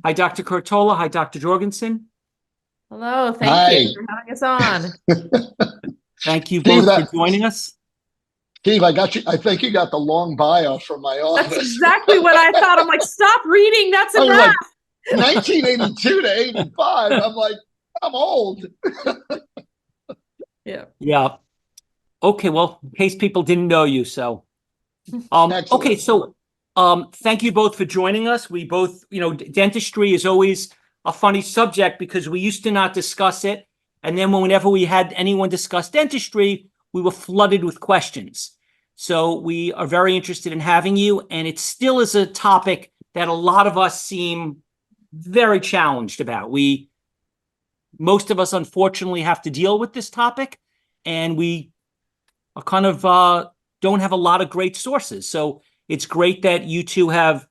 Hi, Dr. Curatola. Hi, Dr. Jorgensen. Hello, thank Hi, you for having us on. Thank you Steve. both for joining us. Steve, I got you. I think you got the long bio from my That's office. exactly what I thought. I'm like, stop reading. That's I was enough. like 1982 to 85. I'm like, I'm old. Yeah. Yeah. Okay, well, in case people didn't know you, so okay, Excellent. so thank you both for joining us. We both, dentistry is always a funny subject because we used to not discuss it. And then whenever we had anyone discuss dentistry, we were flooded with questions. So we are very interested in having you, and it still is a topic that a lot of us seem very challenged about. Most of us, unfortunately, have to deal with this topic, and we are kind of don't have a lot of great sources. So it's great that you two have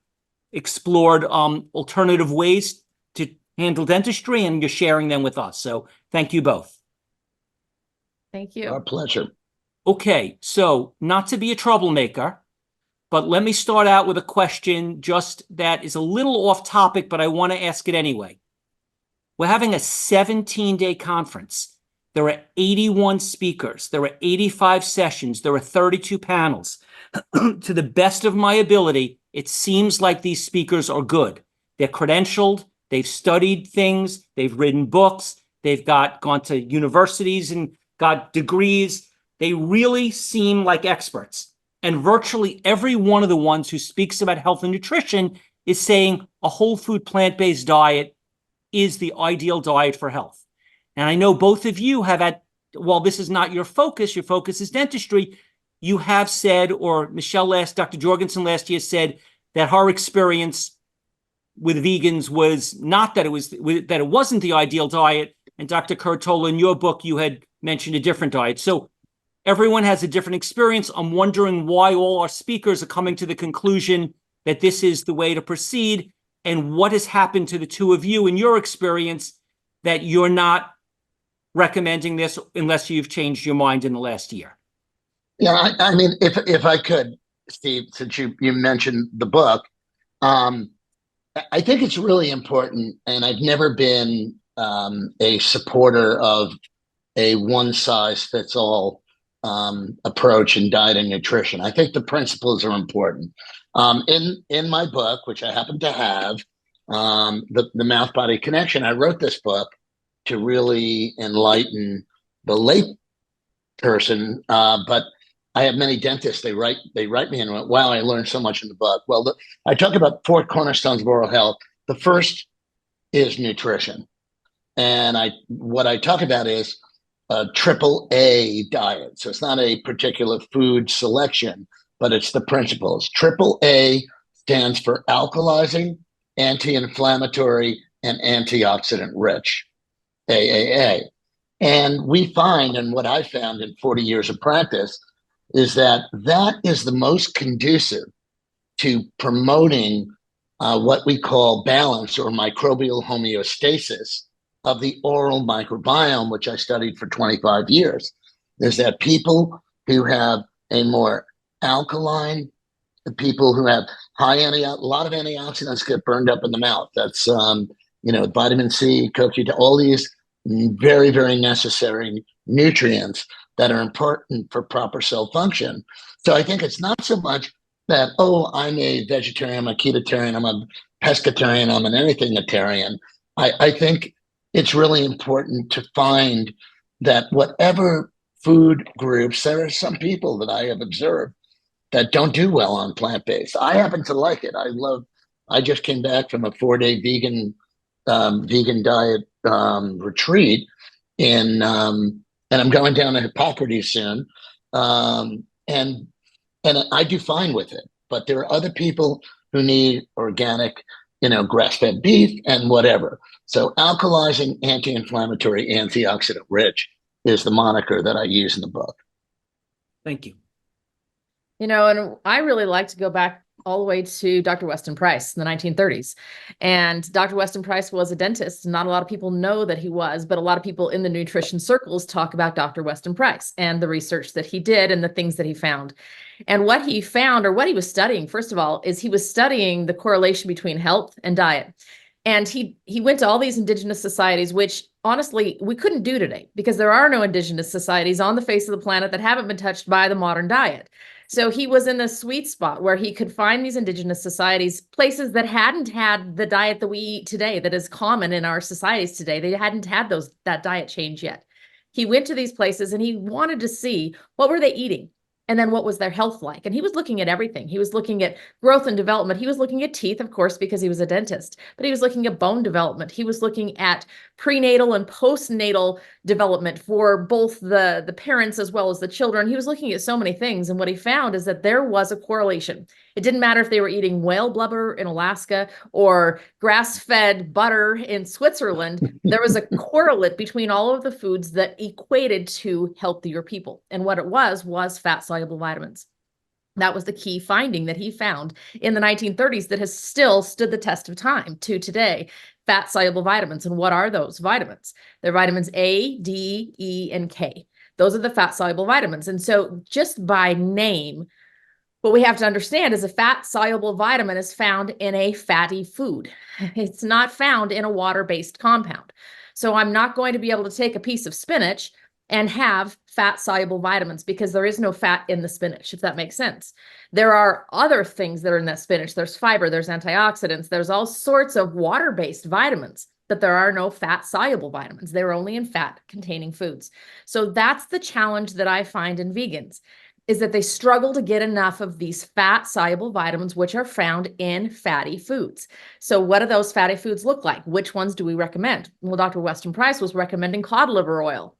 explored alternative ways to handle dentistry, and you're sharing them with us. So thank you both. Thank you. Our pleasure. Okay, so not to be a troublemaker, but let me start out with a question just that is a little off topic, but I want to ask it anyway. We're having a 17-day conference. There are 81 speakers. There are 85 sessions. There are 32 panels. To the best of my ability, it seems like these speakers are good. They're credentialed. They've studied things. They've written books. They've gone to universities and got degrees. They really seem like experts. And virtually every one of the ones who speaks about health and nutrition is saying a whole food plant-based diet is the ideal diet for health. And I know both of you have while this is not your focus is dentistry, you have said, or Dr. Jorgensen last year said, that her experience with vegans was not that it wasn't the ideal diet. And Dr. Curatola, in your book, you had mentioned a different diet. So everyone has a different experience. I'm wondering why all our speakers are coming to the conclusion that this is the way to proceed, and what has happened to the two of you in your experience that you're not recommending this unless you've changed your mind in the last year. Yeah, I mean, if I could, Steve, since you mentioned the book, I think it's really important, and I've never been a supporter of a one-size-fits-all approach in diet and nutrition. I think the principles are important. In my book, which I happen to have, the Mouth-Body Connection, I wrote this book to really enlighten the lay person, but I have many dentists. They write me and went, "Wow, I learned so much in the book." Well, I talk about 4 cornerstones of oral health. The first is nutrition, and what I talk about is a triple A diet. So it's not a particular food selection, but it's the principles. Triple A stands for alkalizing, anti-inflammatory, and antioxidant rich. AAA. And we find, and what I found in 40 years of practice, is that is the most conducive to promoting what we call balance or microbial homeostasis of the oral microbiome, which I studied for 25 years. Is that people who have a more alkaline, people who have a lot of antioxidants get burned up in the mouth. That's vitamin C, CoQ10, all these very, very necessary nutrients that are important for proper cell function. So I think it's not so much that, oh, I'm a vegetarian, I'm a ketotarian, I'm a pescatarian, I'm an anything-atarian. I think it's really important to find that whatever food groups, there are some people that I have observed that don't do well on plant-based. I happen to like it. I just came back from a 4-day vegan diet retreat and I'm going down to Hippocrates soon. And I do fine with it, but there are other people who need organic, grass-fed beef and whatever. So alkalizing, anti-inflammatory, antioxidant rich is the moniker that I use in the book. Thank you. And I really like to go back all the way to Dr. Weston Price in the 1930s. And Dr. Weston Price was a dentist. Not a lot of people know that he was, but a lot of people in the nutrition circles talk about Dr. Weston Price and the research that he did and the things that he found. And what he found, or what he was studying, first of all, is he was studying the correlation between health and diet. And he went to all these indigenous societies, which honestly, we couldn't do today because there are no indigenous societies on the face of the planet that haven't been touched by the modern diet. So he was in the sweet spot where he could find these indigenous societies, places that hadn't had the diet that we eat today, that is common in our societies today. They hadn't had that diet change yet. He went to these places and he wanted to see what were they eating. And then what was their health like? And he was looking at everything. He was looking at growth and development. He was looking at teeth, of course, because he was a dentist, but he was looking at bone development. He was looking at prenatal and postnatal development for both the parents as well as the children. He was looking at so many things. And what he found is that there was a correlation. It didn't matter if they were eating whale blubber in Alaska or grass-fed butter in Switzerland. There was a correlate between all of the foods that equated to healthier people. And what it was fat-soluble vitamins. That was the key finding that he found in the 1930s that has still stood the test of time to today. Fat-soluble vitamins. And what are those vitamins? They're vitamins A, D, E, and K. Those are the fat-soluble vitamins. And so just by name, what we have to understand is a fat-soluble vitamin is found in a fatty food. It's not found in a water-based compound. So I'm not going to be able to take a piece of spinach and have fat-soluble vitamins because there is no fat in the spinach, if that makes sense. There are other things that are in that spinach. There's fiber, there's antioxidants, there's all sorts of water-based vitamins, but there are no fat-soluble vitamins. They're only in fat-containing foods. So that's the challenge that I find in vegans, is that they struggle to get enough of these fat-soluble vitamins, which are found in fatty foods. So what do those fatty foods look like? Which ones do we recommend? Well, Dr. Weston Price was recommending cod liver oil.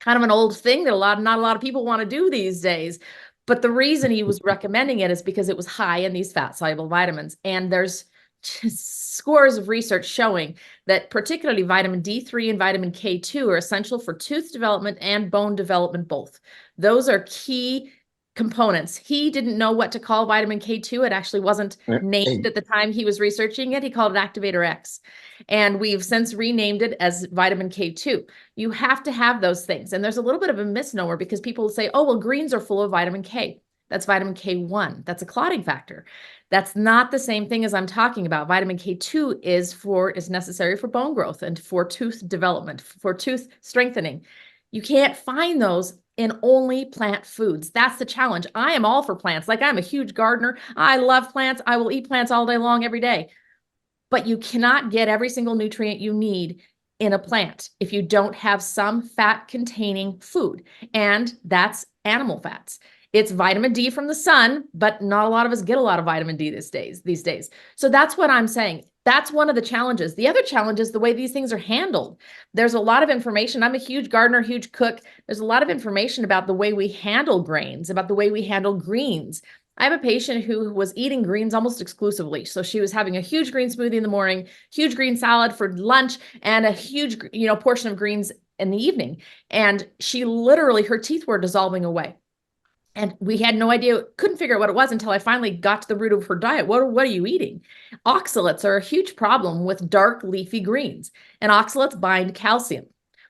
Kind of an old thing that not a lot of people want to do these days. But the reason he was recommending it is because it was high in these fat-soluble vitamins. And there's scores of research showing that particularly vitamin D3 and vitamin K2 are essential for tooth development and bone development both. Those are key components. He didn't know what to call vitamin K2. It actually wasn't named at the time he was researching it. He called it Activator X. And we've since renamed it as vitamin K2. You have to have those things. And there's a little bit of a misnomer because people say, oh, well, greens are full of vitamin K. That's vitamin K1. That's a clotting factor. That's not the same thing as I'm talking about. Vitamin K2 is necessary for bone growth and for tooth development, for tooth strengthening. You can't find those in only plant foods. That's the challenge. I am all for plants. Like, I'm a huge gardener. I love plants. I will eat plants all day long, every day. But you cannot get every single nutrient you need in a plant if you don't have some fat-containing food. And that's animal fats. It's vitamin D from the sun, but not a lot of us get a lot of vitamin D these days. So that's what I'm saying. That's one of the challenges. The other challenge is the way these things are handled. There's a lot of information. I'm a huge gardener, huge cook. There's a lot of information about the way we handle grains, about the way we handle greens. I have a patient who was eating greens almost exclusively. So she was having a huge green smoothie in the morning, huge green salad for lunch, and a huge, portion of greens in the evening. And she literally, her teeth were dissolving away. And we had no idea, couldn't figure out what it was until I finally got to the root of her diet. What are you eating? Oxalates are a huge problem with dark leafy greens, and oxalates bind calcium.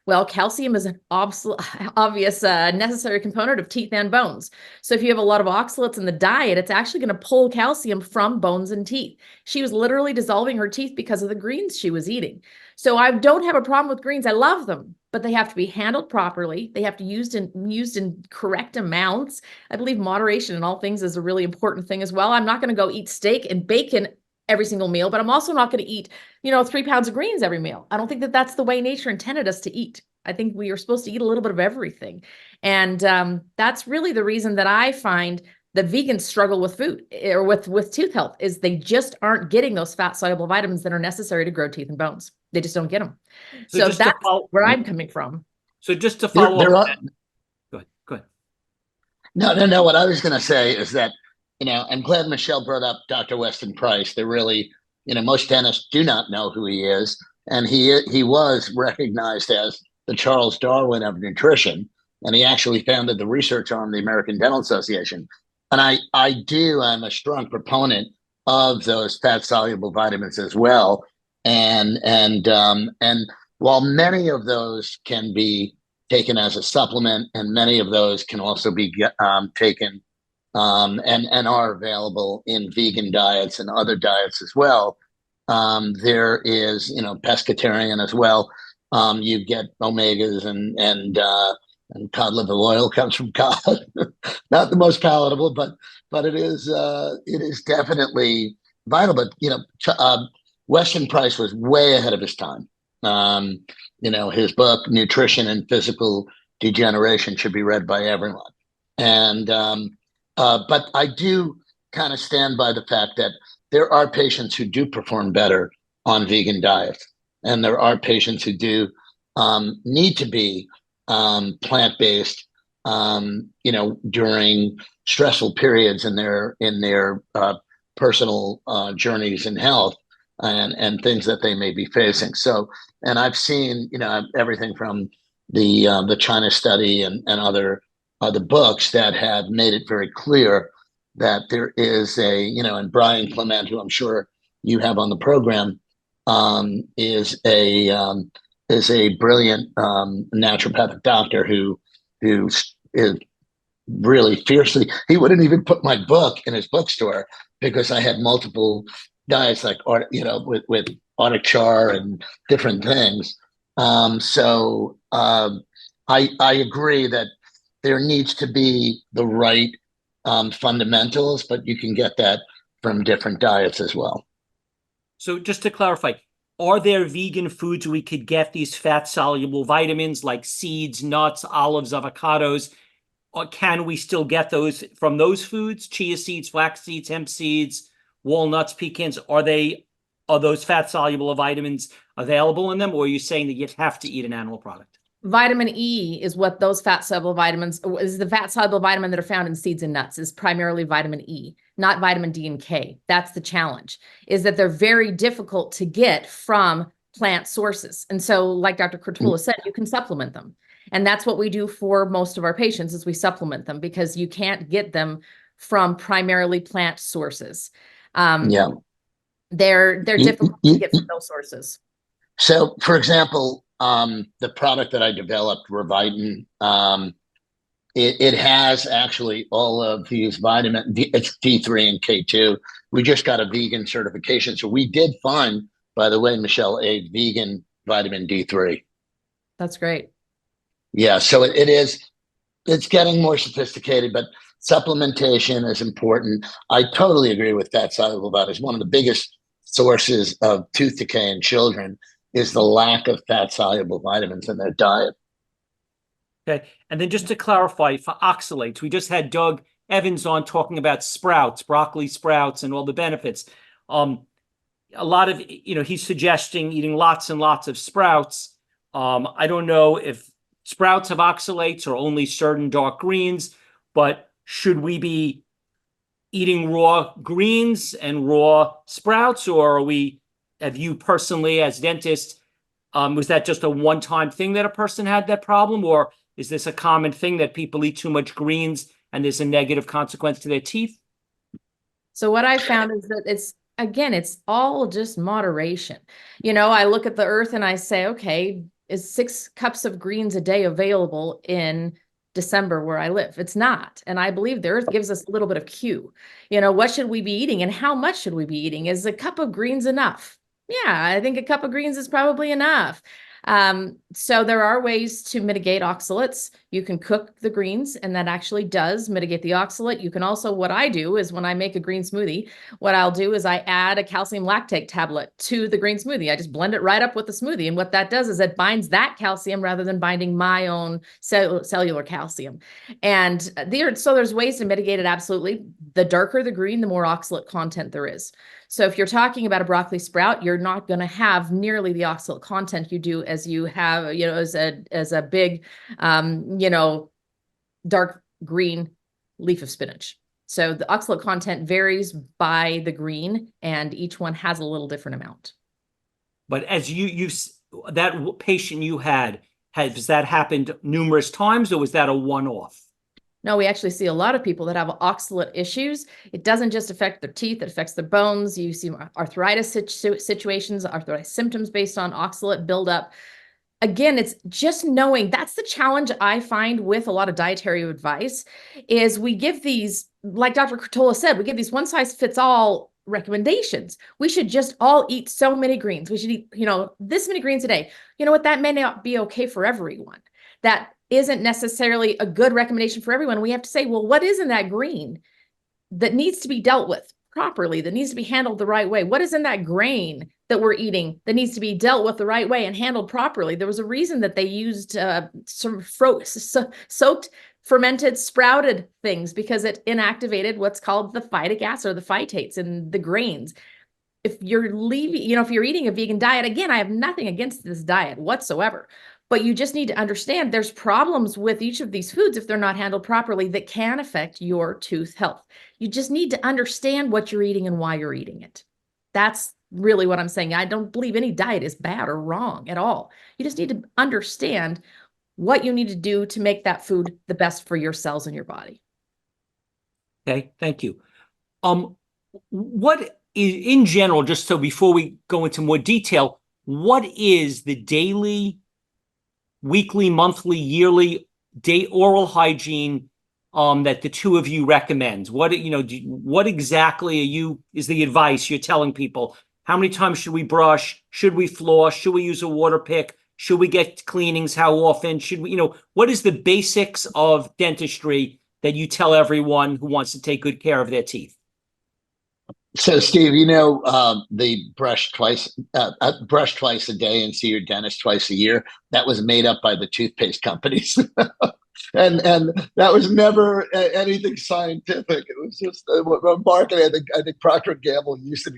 Well, calcium is an obvious necessary component of teeth and bones. So if you have a lot of oxalates in the diet, it's actually going to pull calcium from bones and teeth. She was literally dissolving her teeth because of the greens she was eating. So I don't have a problem with greens. I love them, but they have to be handled properly. They have to be used in correct amounts. I believe moderation in all things is a really important thing as well. I'm not going to go eat steak and bacon every single meal, but I'm also not going to eat, 3 pounds of greens every meal. I don't think that that's the way nature intended us to eat. I think we are supposed to eat a little bit of everything. And that's really the reason that I find that vegans struggle with food or with tooth health is they just aren't getting those fat soluble vitamins that are necessary to grow teeth and bones. They just don't get them. So that's where I'm coming from. So just to follow up. Go ahead. No. What I was going to say is that, I'm glad Michelle brought up Dr. Weston Price. They're really, most dentists do not know who he is. And he was recognized as the Charles Darwin of nutrition. And he actually founded the research arm of the American Dental Association. And I'm a strong proponent of those fat soluble vitamins as well. And while many of those can be taken as a supplement, and many of those can also be taken and are available in vegan diets and other diets as well, There is, pescatarian as well. You get omegas and cod liver oil comes from cod. Not the most palatable, but it is definitely vital. But Weston Price was way ahead of his time. His book Nutrition and Physical Degeneration should be read by everyone. And but I do kind of stand by the fact that there are patients who do perform better on vegan diets, and there are patients who do need to be plant-based, during stressful periods in their personal journeys in health and things that they may be facing. So, and I've seen, everything from the China study and other books that have made it very clear that there is and Brian Clement, who I'm sure you have on the program, is a brilliant naturopathic doctor who is really fiercely. He wouldn't even put my book in his bookstore because I had multiple diets like with arctic char and different things. I agree that there needs to be the right fundamentals, but you can get that from different diets as well. So just to clarify, are there vegan foods we could get these fat-soluble vitamins like seeds, nuts, olives, avocados? Or can we still get those from those foods? Chia seeds, flax seeds, hemp seeds, walnuts, pecans, are those fat-soluble vitamins available in them? Or are you saying that you'd have to eat an animal product? Vitamin E is what those fat-soluble vitamins is. The fat-soluble vitamin that are found in seeds and nuts is primarily vitamin E, not vitamin D and K. That's the challenge, is that they're very difficult to get from plant sources. And so, like Dr. Curatola said, you can supplement them. And that's what we do for most of our patients, is we supplement them because you can't get them from primarily plant sources. Yeah. They're difficult to get from those sources. So, for example, the product that I developed, Revitin, it has actually all of these it's D3 and K2. We just got a vegan certification. So we did find, by the way, Michelle, a vegan vitamin D3. That's great. Yeah, so it's getting more sophisticated, but supplementation is important. I totally agree with fat soluble vitamins. One of the biggest sources of tooth decay in children is the lack of fat soluble vitamins in their diet. Okay. And then just to clarify for oxalates, we just had Doug Evans on talking about sprouts, broccoli sprouts, and all the benefits. A lot of, he's suggesting eating lots and lots of sprouts. I don't know if sprouts have oxalates or only certain dark greens, but should we be eating raw greens and raw sprouts, or have you personally as dentists, was that just a one-time thing that a person had that problem, or is this a common thing that people eat too much greens and there's a negative consequence to their teeth? So what I found is that it's all just moderation. I look at the earth and I say, okay, is 6 cups of greens a day available in December where I live? It's not. And I believe the earth gives us a little bit of cue. What should we be eating and how much should we be eating? Is a cup of greens enough? Yeah, I think a cup of greens is probably enough. So there are ways to mitigate oxalates. You can cook the greens, and that actually does mitigate the oxalate. You can also, what I do is when I make a green smoothie, what I'll do is I add a calcium lactate tablet to the green smoothie. I just blend it right up with the smoothie. And what that does is it binds that calcium rather than binding my own cellular calcium. And so there's ways to mitigate it. Absolutely. The darker the green, the more oxalate content there is. So if you're talking about a broccoli sprout, you're not going to have nearly the oxalate content you do as you have, as a big, dark green leaf of spinach. So the oxalate content varies by the green, and each one has a little different amount. But as that patient you had, has that happened numerous times, or was that a one-off? No, we actually see a lot of people that have oxalate issues. It doesn't just affect their teeth, it affects their bones. You see arthritis situations, arthritis symptoms based on oxalate buildup. Again, it's just knowing. That's the challenge I find with a lot of dietary advice is we give these, like Dr. Curatola said, we give these one-size-fits-all recommendations. We should just all eat so many greens. We should eat, this many greens a day. You know what? That may not be okay for everyone. That isn't necessarily a good recommendation for everyone. We have to say, well, what is in that green that needs to be dealt with properly, that needs to be handled the right way? What is in that grain that we're eating that needs to be dealt with the right way and handled properly? There was a reason that they used some soaked, fermented, sprouted things, because it inactivated what's called the phytic acid or the phytates in the grains. If you're if you're eating a vegan diet, again, I have nothing against this diet whatsoever, but you just need to understand there's problems with each of these foods if they're not handled properly that can affect your tooth health. You just need to understand what you're eating and why you're eating it. That's really what I'm saying. I don't believe any diet is bad or wrong at all. You just need to understand what you need to do to make that food the best for your cells in your body. Okay, thank you. What is, in general, just so before we go into more detail, what is the daily, weekly, monthly, yearly day oral hygiene that the two of you recommend? What what exactly is the advice you're telling people? How many times should we brush? Should we floss? Should we use a water pick? Should we get cleanings? How often? Should we, what is the basics of dentistry that you tell everyone who wants to take good care of their teeth? So, Steve, the brush twice a day and see your dentist twice a year, that was made up by the toothpaste companies. and that was never anything scientific. It was just marketing. I think Procter & Gamble used it.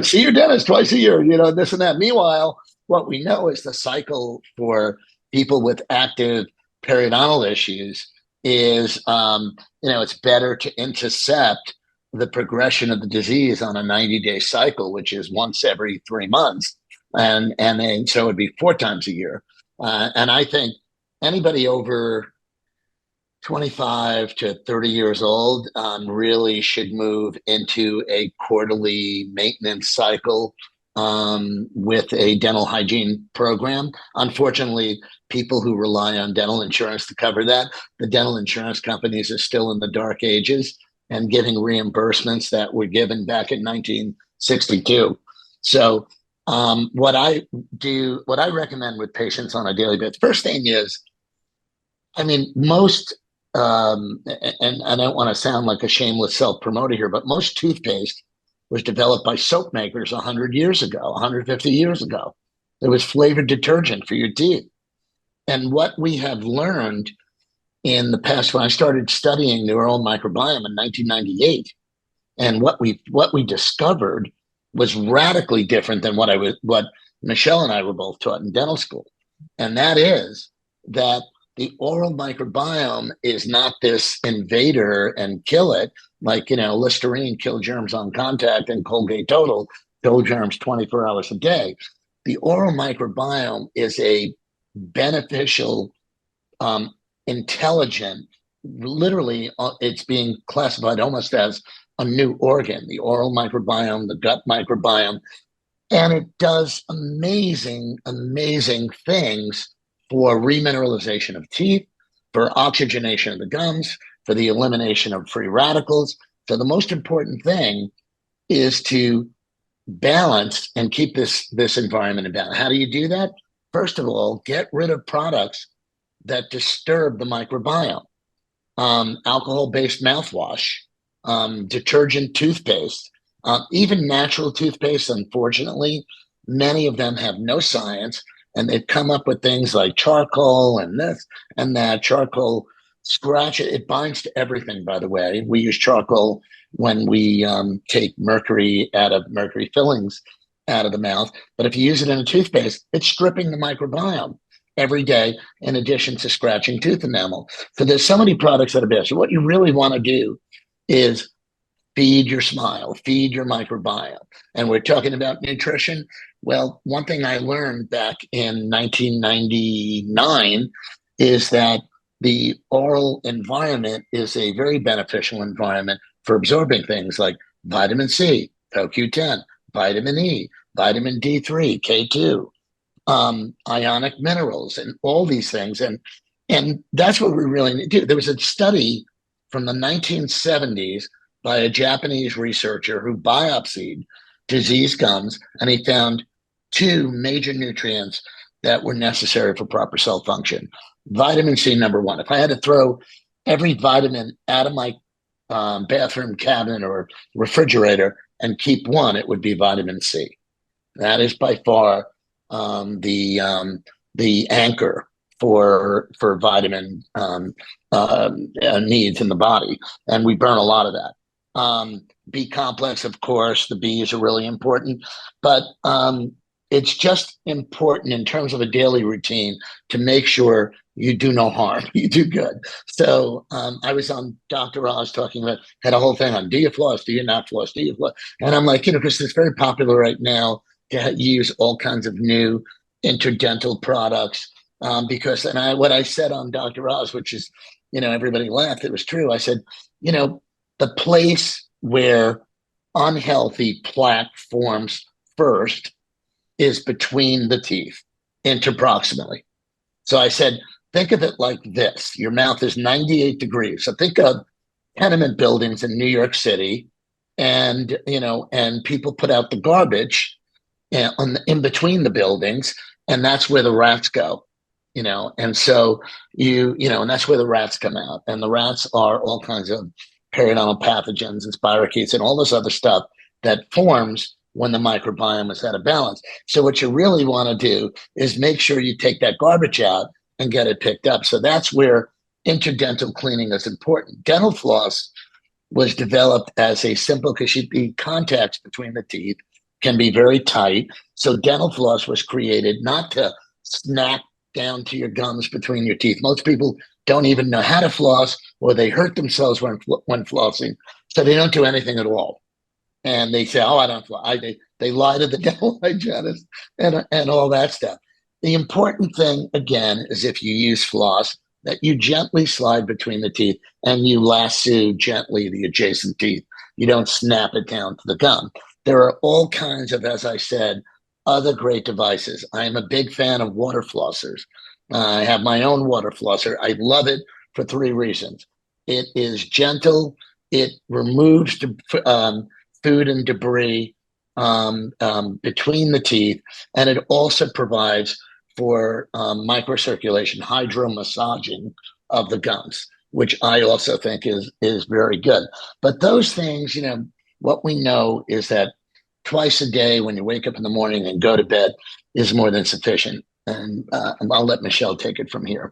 See your dentist twice a year, this and that. Meanwhile, what we know is the cycle for people with active periodontal issues is, it's better to intercept the progression of the disease on a 90-day cycle, which is once every 3 months. And so it'd be 4 times a year. And I think anybody over 25 to 30 years old really should move into a quarterly maintenance cycle with a dental hygiene program. Unfortunately, people who rely on dental insurance to cover that, the dental insurance companies are still in the dark ages and giving reimbursements that were given back in 1962. So what I recommend with patients on a daily basis, first thing is, most, and I don't want to sound like a shameless self-promoter here, but most toothpaste was developed by soap makers 100 years ago, 150 years ago. It was flavored detergent for your teeth. And what we have learned in the past, when I started studying the oral microbiome in 1998, and what we discovered was radically different than what Michelle and I were both taught in dental school. And that is that the oral microbiome is not this invader and kill it, like, Listerine, kill germs on contact, and Colgate Total, kill germs 24 hours a day. The oral microbiome is a beneficial, intelligent, literally, it's being classified almost as a new organ, the oral microbiome, the gut microbiome. And it does amazing, amazing things for remineralization of teeth, for oxygenation of the gums, for the elimination of free radicals. So the most important thing is to balance and keep this environment in balance. How do you do that? First of all, get rid of products that disturb the microbiome. Alcohol-based mouthwash, detergent toothpaste, even natural toothpaste, unfortunately, many of them have no science, and they've come up with things like charcoal and this and that. Charcoal, scratch it. It binds to everything, by the way. We use charcoal when we take mercury fillings out of the mouth. But if you use it in a toothpaste, it's stripping the microbiome every day, in addition to scratching tooth enamel. So there's so many products that are bad. So what you really want to do is feed your smile, feed your microbiome. And we're talking about nutrition. Well, one thing I learned back in 1999 is that the oral environment is a very beneficial environment for absorbing things like vitamin C, CoQ10, vitamin E, vitamin D3, K2, ionic minerals, and all these things. And that's what we really need to do. There was a study from the 1970s by a Japanese researcher who biopsied diseased gums, and he found two major nutrients that were necessary for proper cell function. Vitamin C, number one. If I had to throw every vitamin out of my bathroom cabinet or refrigerator and keep one, it would be vitamin C. That is by far the anchor for vitamin needs in the body, and we burn a lot of that. B complex, of course, the B's are really important, but it's just important in terms of a daily routine to make sure you do no harm, you do good. So I was on Dr. Oz talking about, had a whole thing on, do you floss, do you not floss, do you floss? And I'm like, because it's very popular right now to use all kinds of new interdental products. Because, what I said on Dr. Oz, which is, everybody laughed, it was true. I said, the place where unhealthy plaque forms first is between the teeth, interproximally. So I said, think of it like this. Your mouth is 98 degrees. So think of tenement buildings in New York City, and people put out the garbage in between the buildings, and that's where the rats go. And so and that's where the rats come out. And the rats are all kinds of periodontal pathogens and spirochetes and all this other stuff that forms when the microbiome is out of balance. So what you really want to do is make sure you take that garbage out and get it picked up. So that's where interdental cleaning is important. Dental floss was developed as a simple, because the contacts between the teeth can be very tight. So dental floss was created not to snap down to your gums between your teeth. Most people don't even know how to floss, or they hurt themselves when flossing, so they don't do anything at all. And they say, "Oh, I don't floss." They lie to the dental hygienist and all that stuff. The important thing, again, is if you use floss, that you gently slide between the teeth and you lasso gently the adjacent teeth. You don't snap it down to the gum. There are all kinds of, as I said, other great devices. I am a big fan of water flossers. I have my own water flosser. I love it for three reasons. It is gentle. It removes food and debris between the teeth, and it also provides for microcirculation, hydromassaging of the gums, which I also think is very good. But those things, what we know is that twice a day when you wake up in the morning and go to bed is more than sufficient. And I'll let Michelle take it from here.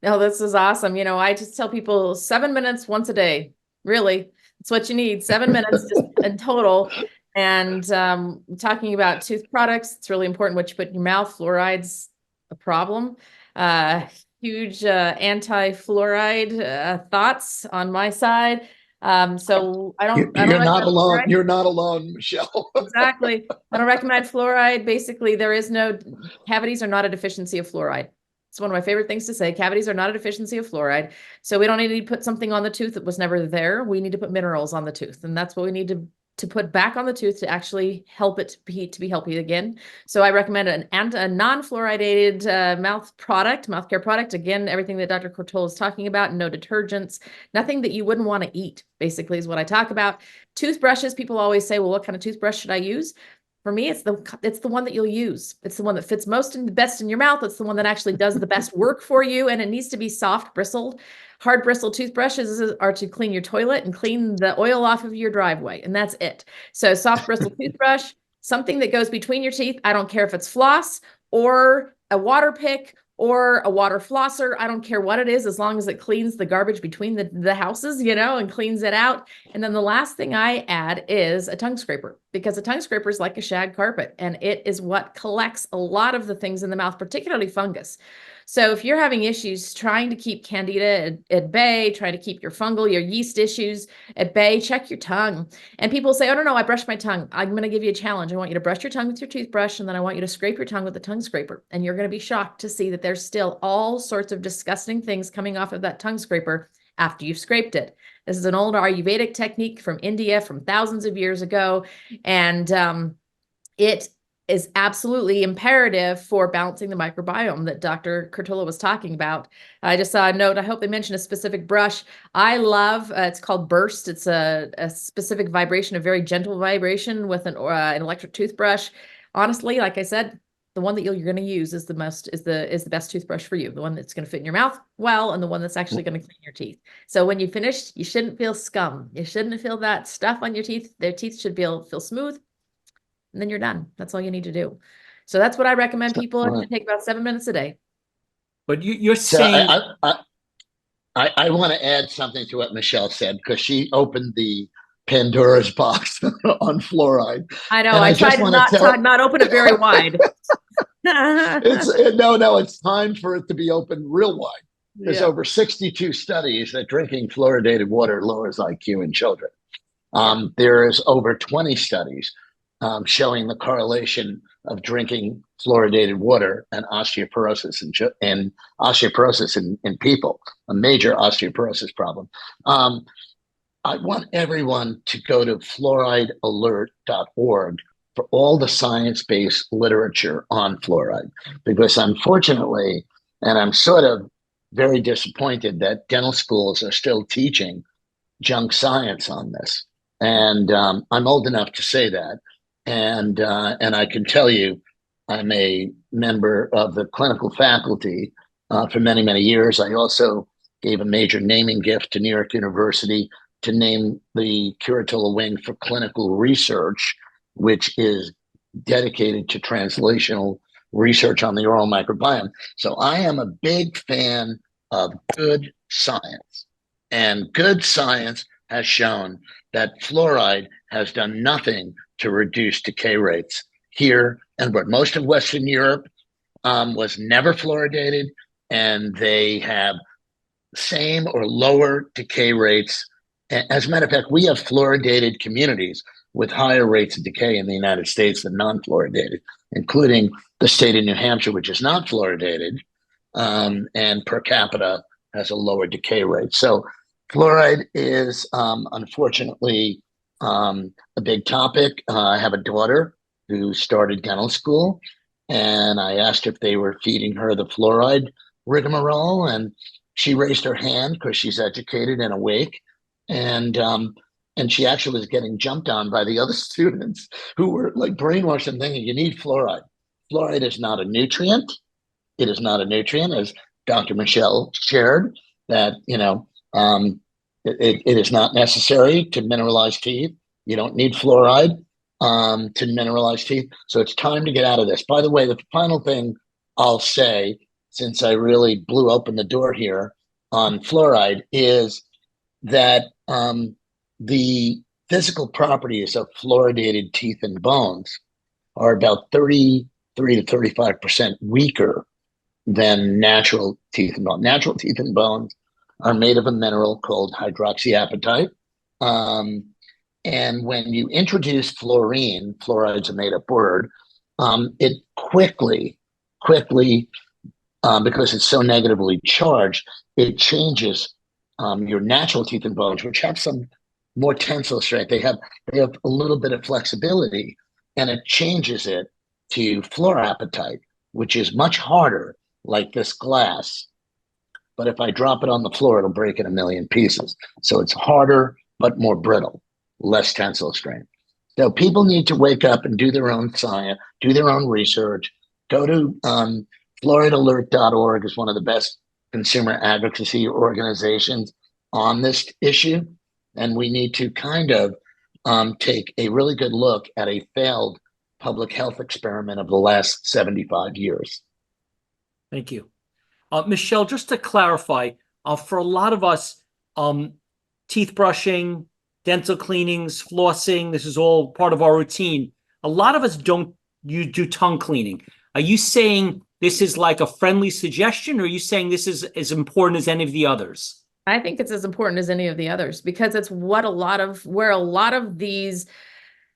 No, this is awesome. I just tell people 7 minutes once a day. Really, it's what you need. 7 minutes just in total. And talking about tooth products, it's really important what you put in your mouth. Fluoride's a problem. Huge anti-fluoride thoughts on my side. So you're not alone. Fluoride. You're not alone, Michelle. Exactly. I don't recommend fluoride. Basically, cavities are not a deficiency of fluoride. It's one of my favorite things to say. Cavities are not a deficiency of fluoride. So we don't need to put something on the tooth that was never there. We need to put minerals on the tooth. And that's what we need to put back on the tooth to actually help it to be healthy again. So I recommend a non-fluoridated mouth care product. Again, everything that Dr. Curatola is talking about, no detergents, nothing that you wouldn't want to eat, basically is what I talk about. Toothbrushes, people always say, well, what kind of toothbrush should I use? For me, it's the one that you'll use. It's the one that fits most and the best in your mouth. It's the one that actually does the best work for you. And it needs to be soft bristled. Hard bristle toothbrushes are to clean your toilet and clean the oil off of your driveway. And that's it. So soft bristle toothbrush, something that goes between your teeth. I don't care if it's floss or a water pick or a water flosser. I don't care what it is, as long as it cleans the garbage between the houses, and cleans it out. And then the last thing I add is a tongue scraper, because a tongue scraper is like a shag carpet, and it is what collects a lot of the things in the mouth, particularly fungus. So if you're having issues trying to keep candida at bay, trying to keep your yeast issues at bay, check your tongue. And people say, oh, no, I brush my tongue. I'm going to give you a challenge. I want you to brush your tongue with your toothbrush, and then I want you to scrape your tongue with the tongue scraper. And you're going to be shocked to see that there's still all sorts of disgusting things coming off of that tongue scraper after you've scraped it. This is an old Ayurvedic technique from India from thousands of years ago. And it is absolutely imperative for balancing the microbiome that Dr. Curatola was talking about. I just saw a note. I hope they mentioned a specific brush. I love, it's called Burst. It's a specific vibration, a very gentle vibration with an electric toothbrush. Honestly, like I said, the one that you're going to use is the best toothbrush for you, the one that's going to fit in your mouth well, and the one that's actually going to clean your teeth. So when you finish, you shouldn't feel scum. You shouldn't feel that stuff on your teeth. Their teeth should feel smooth, and then you're done. That's all you need to do. So that's what I recommend people to take about 7 minutes a day. But you're So saying, I want to add something to what Michelle said, because she opened the Pandora's box on fluoride. I know. And I I tried just to want to tell, not open it very wide. it's time for it to be opened real wide. There's Yeah. over 62 studies that drinking fluoridated water lowers IQ in children. There is over 20 studies showing the correlation of drinking fluoridated water and osteoporosis in people, a major osteoporosis problem. I want everyone to go to fluoridealert.org for all the science-based literature on fluoride, because unfortunately, and I'm sort of very disappointed that dental schools are still teaching junk science on this. And I'm old enough to say that. And I can tell you, I'm a member of the clinical faculty for many, many years. I also gave a major naming gift to New York University to name the Curatola wing for clinical research, which is dedicated to translational research on the oral microbiome. So I am a big fan of good science. And good science has shown that fluoride has done nothing to reduce decay rates here, and what most of Western Europe was never fluoridated, and they have same or lower decay rates. As a matter of fact, we have fluoridated communities with higher rates of decay in the United States than non-fluoridated, including the state of New Hampshire, which is not fluoridated, and per capita has a lower decay rate. So fluoride is unfortunately a big topic. I have a daughter who started dental school, and I asked if they were feeding her the fluoride rigmarole, and she raised her hand because she's educated and awake, and she actually was getting jumped on by the other students who were like brainwashed and thinking you need fluoride. Fluoride is not a nutrient. It is not a nutrient, as Dr. Michelle shared, that it is not necessary to mineralize teeth. You don't need fluoride to mineralize teeth. So it's time to get out of this. By the way, the final thing I'll say, since I really blew open the door here on fluoride, is that the physical properties of fluoridated teeth and bones are about 33 to 35% weaker than natural teeth and bones. Natural teeth and bones are made of a mineral called hydroxyapatite. And when you introduce fluorine, fluoride's a made-up word, it quickly, because it's so negatively charged, it changes your natural teeth and bones, which have some more tensile strength. They have a little bit of flexibility, and it changes it to fluorapatite, which is much harder, like this glass. But if I drop it on the floor, it'll break in a million pieces. So it's harder, but more brittle, less tensile strength. So people need to wake up and do their own science, do their own research. Go to fluoridealert.org is one of the best consumer advocacy organizations on this issue. And we need to kind of take a really good look at a failed public health experiment of the last 75 years. Thank you. Michelle, just to clarify, for a lot of us, teeth brushing, dental cleanings, flossing, this is all part of our routine. A lot of us do tongue cleaning. Are you saying this is like a friendly suggestion, or are you saying this is as important as any of the others? I think it's as important as any of the others, because it's where a lot of these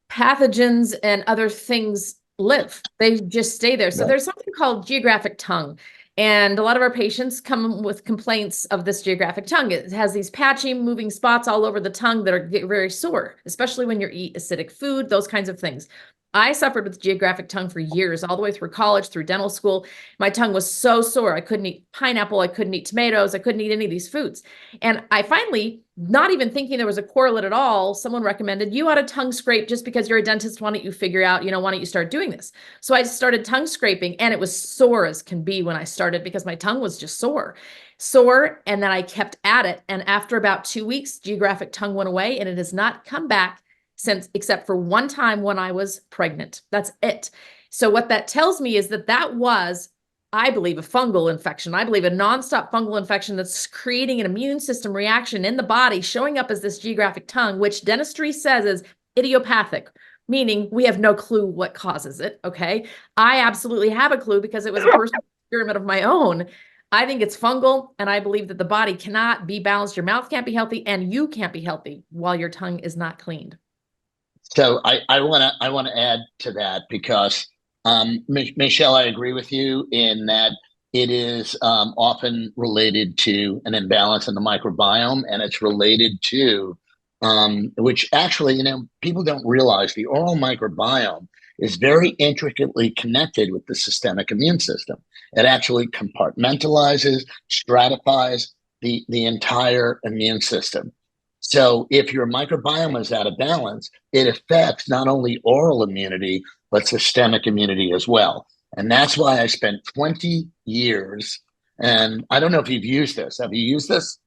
pathogens and other things live. They just stay there. So there's something called geographic tongue. And a lot of our patients come with complaints of this geographic tongue. It has these patchy moving spots all over the tongue that are very sore, especially when you eat acidic food, those kinds of things. I suffered with geographic tongue for years, all the way through college, through dental school. My tongue was so sore. I couldn't eat pineapple. I couldn't eat tomatoes. I couldn't eat any of these foods. And I finally, not even thinking there was a correlate at all, someone recommended, you ought to tongue scrape just because you're a dentist. Why don't you figure out, why don't you start doing this? So I started tongue scraping, and it was sore as can be when I started because my tongue was just sore. And then I kept at it. And after about 2 weeks, geographic tongue went away, and it has not come back since, except for one time when I was pregnant. That's it. So what that tells me is that was, I believe, a fungal infection. I believe a nonstop fungal infection that's creating an immune system reaction in the body, showing up as this geographic tongue, which dentistry says is idiopathic, meaning we have no clue what causes it. Okay. I absolutely have a clue because it was a personal experiment of my own. I think it's fungal, and I believe that the body cannot be balanced. Your mouth can't be healthy, and you can't be healthy while your tongue is not cleaned. So I want to add to that because Michelle, I agree with you in that it is often related to an imbalance in the microbiome, and it's related to which actually, people don't realize the oral microbiome is very intricately connected with the systemic immune system. It actually compartmentalizes, stratifies the entire immune system. So if your microbiome is out of balance, it affects not only oral immunity, but systemic immunity as well. And that's why I spent 20 years, and I don't know if you've used this. Have you used this?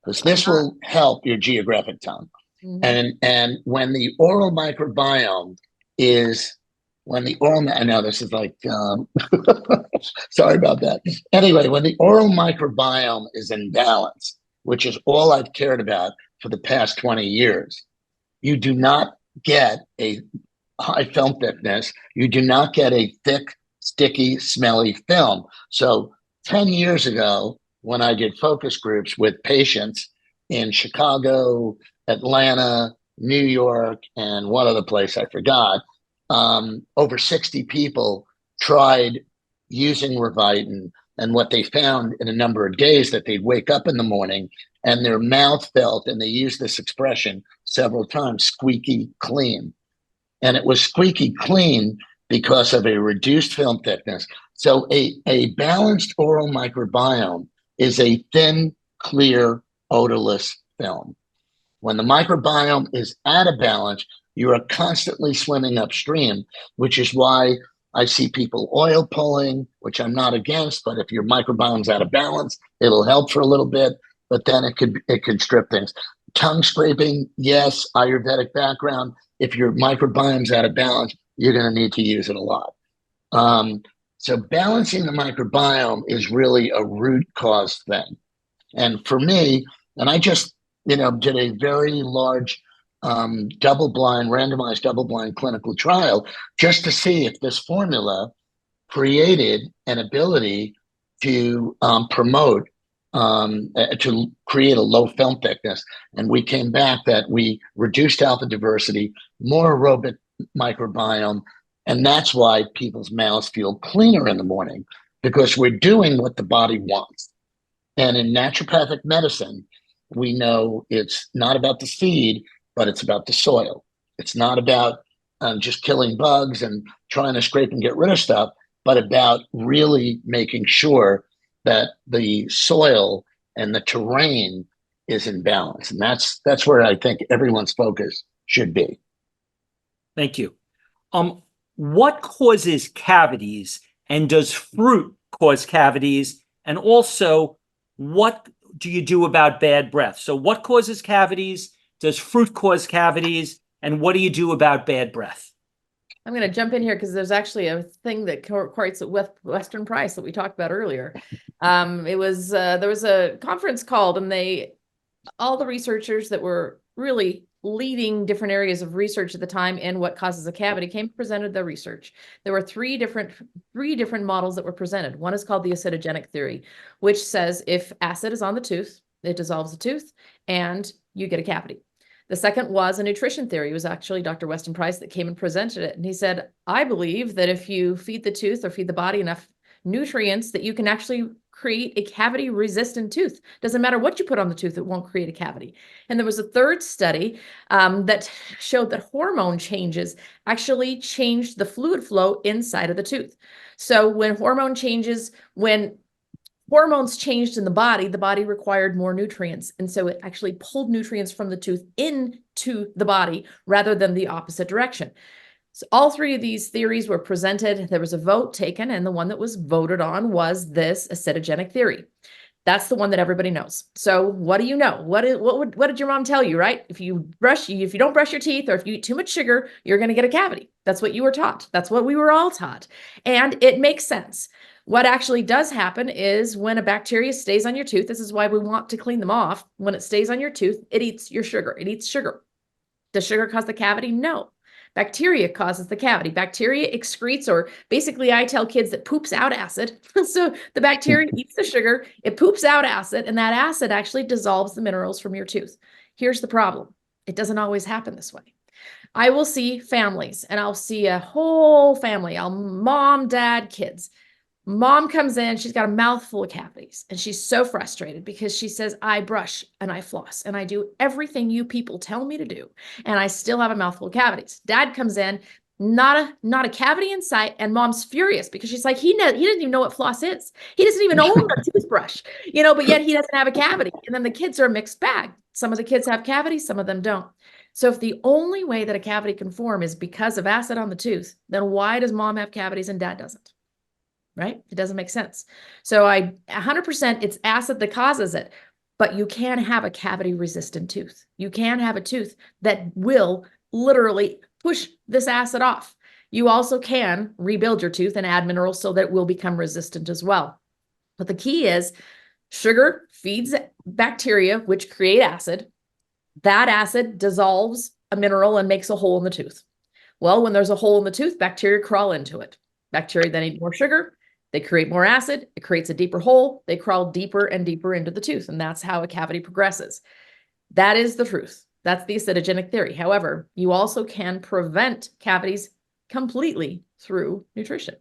Because this will help your geographic tongue. Mm-hmm. And when the oral microbiome is, I know this is like, sorry about that. Anyway, when the oral microbiome is in balance, which is all I've cared about for the past 20 years, you do not get a high film thickness. You do not get a thick, sticky, smelly film. So 10 years ago, when I did focus groups with patients in Chicago, Atlanta, New York, and one other place I forgot, over 60 people tried using Revitin. And what they found in a number of days, that they'd wake up in the morning and their mouth felt, and they used this expression several times, squeaky clean. And it was squeaky clean because of a reduced film thickness. So a balanced oral microbiome is a thin, clear, odorless film. When the microbiome is out of balance, you are constantly swimming upstream, which is why I see people oil pulling, which I'm not against, but if your microbiome's out of balance, it'll help for a little bit, but then it could strip things. Tongue scraping, yes, Ayurvedic background. If your microbiome's out of balance, you're going to need to use it a lot. So balancing the microbiome is really a root cause thing. And for me, and I just, did a very large randomized double-blind clinical trial just to see if this formula created an ability to promote, to create a low film thickness. And we came back that we reduced alpha diversity, more aerobic microbiome, and that's why people's mouths feel cleaner in the morning, because we're doing what the body wants. And in naturopathic medicine, we know it's not about the seed, but it's about the soil. It's not about just killing bugs and trying to scrape and get rid of stuff, but about really making sure that the soil and the terrain is in balance. And that's where I think everyone's focus should be. Thank you. What causes cavities, and does fruit cause cavities? And also, what do you do about bad breath? So what causes cavities? Does fruit cause cavities? And what do you do about bad breath? I'm going to jump in here because there's actually a thing that correlates with Western Price that we talked about earlier. There was a conference called, and all the researchers that were really leading different areas of research at the time in what causes a cavity came and presented their research. There were three different models that were presented. One is called the acidogenic theory, which says if acid is on the tooth, it dissolves the tooth and you get a cavity. The second was a nutrition theory. It was actually Dr. Weston Price that came and presented it. And he said, I believe that if you feed the tooth or feed the body enough nutrients, that you can actually create a cavity resistant tooth. Doesn't matter what you put on the tooth, it won't create a cavity. And there was a third study that showed that hormone changes actually changed the fluid flow inside of the tooth. So when hormones changed in the body required more nutrients. And so it actually pulled nutrients from the tooth into the body rather than the opposite direction. So all three of these theories were presented. There was a vote taken, and the one that was voted on was this acetogenic theory. That's the one that everybody knows. So what do you know? What did your mom tell you, right? If you don't brush your teeth or if you eat too much sugar, you're going to get a cavity. That's what you were taught. That's what we were all taught. And it makes sense. What actually does happen is when a bacteria stays on your tooth, this is why we want to clean them off. When it stays on your tooth, it eats your sugar. It eats sugar. Does sugar cause the cavity? No. Bacteria causes the cavity. Bacteria excretes, or basically I tell kids that poops out acid. So the bacteria eats the sugar, it poops out acid, and that acid actually dissolves the minerals from your tooth. Here's the problem. It doesn't always happen this way. I will see families, and I'll see a whole family. Mom, dad, kids. Mom comes in, she's got a mouthful of cavities, and she's so frustrated because she says, I brush and I floss and I do everything you people tell me to do, and I still have a mouthful of cavities. Dad comes in, not a cavity in sight, and mom's furious because she's like, he doesn't even know what floss is. He doesn't even own a toothbrush, but yet he doesn't have a cavity. And then the kids are a mixed bag. Some of the kids have cavities, some of them don't. So if the only way that a cavity can form is because of acid on the tooth, then why does mom have cavities and dad doesn't? Right? It doesn't make sense. So 100% it's acid that causes it, but you can have a cavity resistant tooth. You can have a tooth that will literally push this acid off. You also can rebuild your tooth and add minerals so that it will become resistant as well. But the key is sugar feeds bacteria, which create acid. That acid dissolves a mineral and makes a hole in the tooth. Well, when there's a hole in the tooth, bacteria crawl into it. Bacteria then eat more sugar. They create more acid, it creates a deeper hole, they crawl deeper and deeper into the tooth, and that's how a cavity progresses. That is the truth. That's the acetogenic theory. However, you also can prevent cavities completely through nutrition.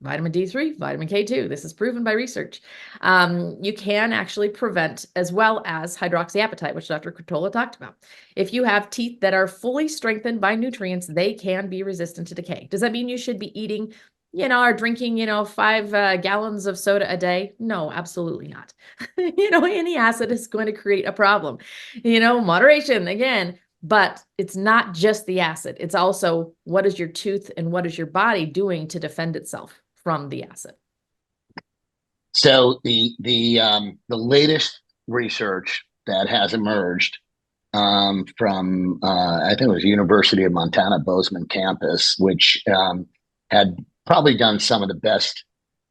Vitamin D3, vitamin K2, this is proven by research. You can actually prevent, as well as hydroxyapatite, which Dr. Curatola talked about. If you have teeth that are fully strengthened by nutrients, they can be resistant to decay. Does that mean you should be eating or drinking, 5 gallons of soda a day? No, absolutely not. Any acid is going to create a problem. Moderation again, but it's not just the acid. It's also what is your tooth and what is your body doing to defend itself from the acid. So the latest research that has emerged from I think it was University of Montana Bozeman campus, which had probably done some of the best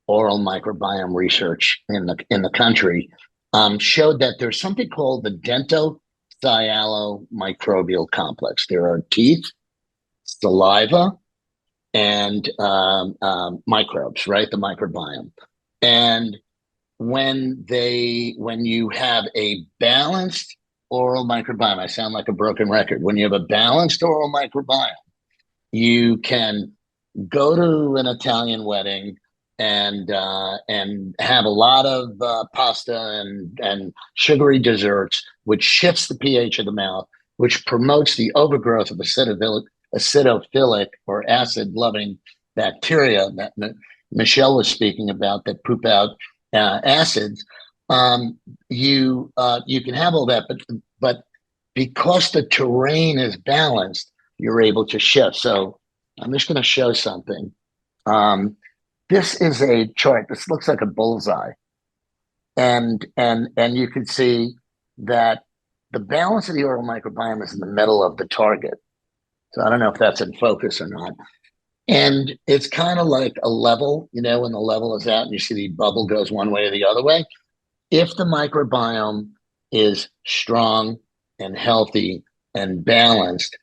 oral microbiome research in the country, showed that there's something called the dentocyalomicrobial complex. There are teeth, saliva, and microbes, right? The microbiome. And when you have a balanced oral microbiome, I sound like a broken record. When you have a balanced oral microbiome, you can go to an Italian wedding and have a lot of pasta and sugary desserts, which shifts the pH of the mouth, which promotes the overgrowth of acidophilic or acid-loving bacteria that Michelle was speaking about that poop out acids. You can have all that, but because the terrain is balanced, you're able to shift. So I'm just going to show something. This is a chart. This looks like a bullseye, and you can see that the balance of the oral microbiome is in the middle of the target. So I don't know if that's in focus or not. And it's kind of like a level, when the level is out and you see the bubble goes one way or the other way. If the microbiome is strong and healthy and balanced,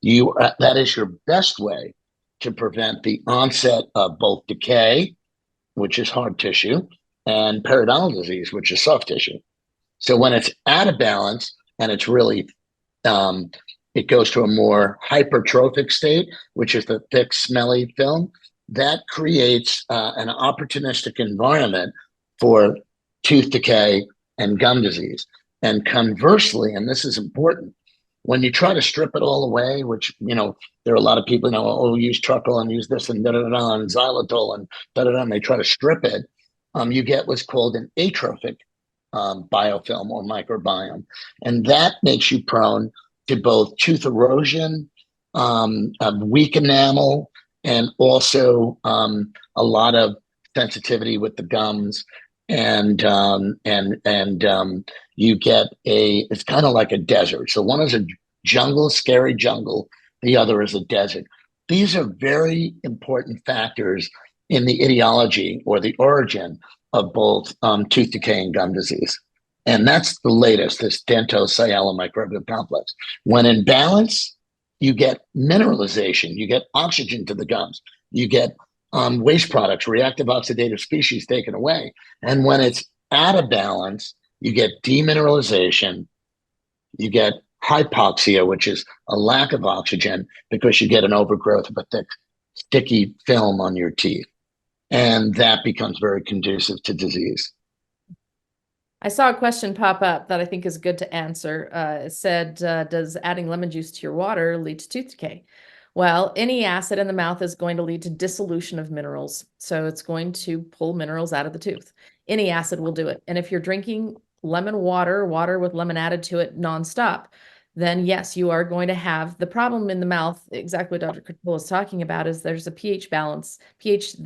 that is your best way to prevent the onset of both decay, which is hard tissue, and periodontal disease, which is soft tissue. So when it's out of balance and it's really, it goes to a more hypertrophic state, which is the thick, smelly film, that creates an opportunistic environment for tooth decay and gum disease. And conversely, and this is important, when you try to strip it all away, which, there are a lot of people, oh, use charcoal and use this and da-da-da-da and xylitol and da-da-da, and they try to strip it, you get what's called an atrophic biofilm or microbiome. And that makes you prone to both tooth erosion, weak enamel, and also a lot of sensitivity with the gums. And you get it's kind of like a desert. So one is a jungle, scary jungle. The other is a desert. These are very important factors in the etiology or the origin of both tooth decay and gum disease. And that's the latest, this dento-sialomicrobial complex. When in balance, you get mineralization, you get oxygen to the gums, you get waste products, reactive oxidative species taken away. And when it's out of balance, you get demineralization, you get hypoxia, which is a lack of oxygen because you get an overgrowth of a thick, sticky film on your teeth. And that becomes very conducive to disease. I saw a question pop up that I think is good to answer. It said, does adding lemon juice to your water lead to tooth decay? Well, any acid in the mouth is going to lead to dissolution of minerals. So it's going to pull minerals out of the tooth. Any acid will do it. And if you're drinking lemon water, water with lemon added to it nonstop, then yes, you are going to have the problem in the mouth. Exactly what Dr. Curatola is talking about is there's a pH balance, pH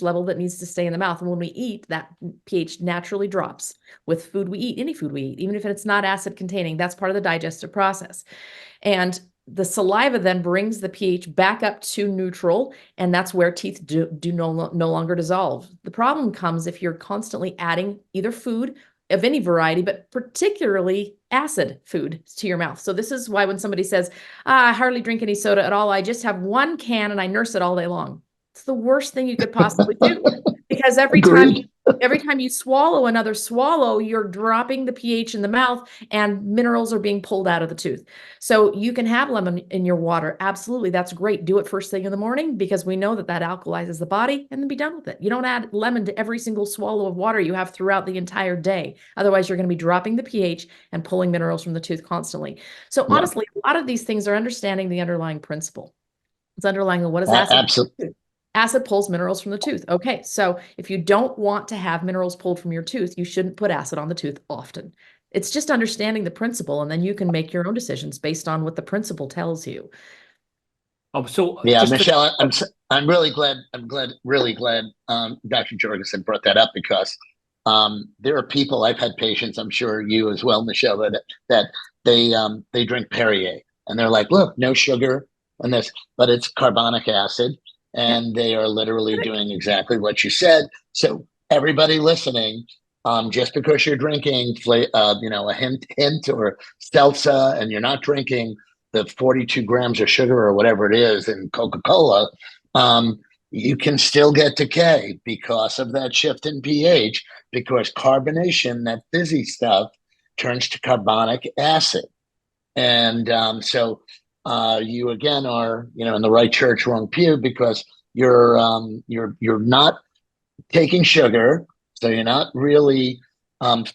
level that needs to stay in the mouth. And when we eat, that pH naturally drops with food we eat, any food we eat, even if it's not acid containing. That's part of the digestive process. And the saliva then brings the pH back up to neutral, and that's where teeth do no longer dissolve. The problem comes if you're constantly adding either food of any variety, but particularly acid food to your mouth. So this is why when somebody says, I hardly drink any soda at all, I just have one can and I nurse it all day long. It's the worst thing you could possibly do, because every time you swallow another swallow, you're dropping the pH in the mouth and minerals are being pulled out of the tooth. So you can have lemon in your water. Absolutely. That's great. Do it first thing in the morning, because we know that alkalizes the body, and then be done with it. You don't add lemon to every single swallow of water you have throughout the entire day. Otherwise, you're going to be dropping the pH and pulling minerals from the tooth constantly. So honestly, a lot of these things are understanding the underlying principle. It's underlying what is acid. Absolutely. Acid pulls minerals from the tooth. Okay, so if you don't want to have minerals pulled from your tooth, you shouldn't put acid on the tooth often. It's just understanding the principle, and then you can make your own decisions based on what the principle tells you. Oh, so yeah, Michelle, I'm really glad. Really glad Dr. Jorgensen brought that up, because there are people, I've had patients, I'm sure you as well, Michelle, that they drink Perrier, and they're like, look, no sugar and this, but it's carbonic acid. And they are literally doing exactly what you said. So everybody listening, just because you're drinking, a hint or seltzer, and you're not drinking the 42 grams of sugar or whatever it is in Coca-Cola, you can still get decay because of that shift in pH, because carbonation, that fizzy stuff, turns to carbonic acid. And so you again are, in the right church, wrong pew, because you're not taking sugar, so you're not really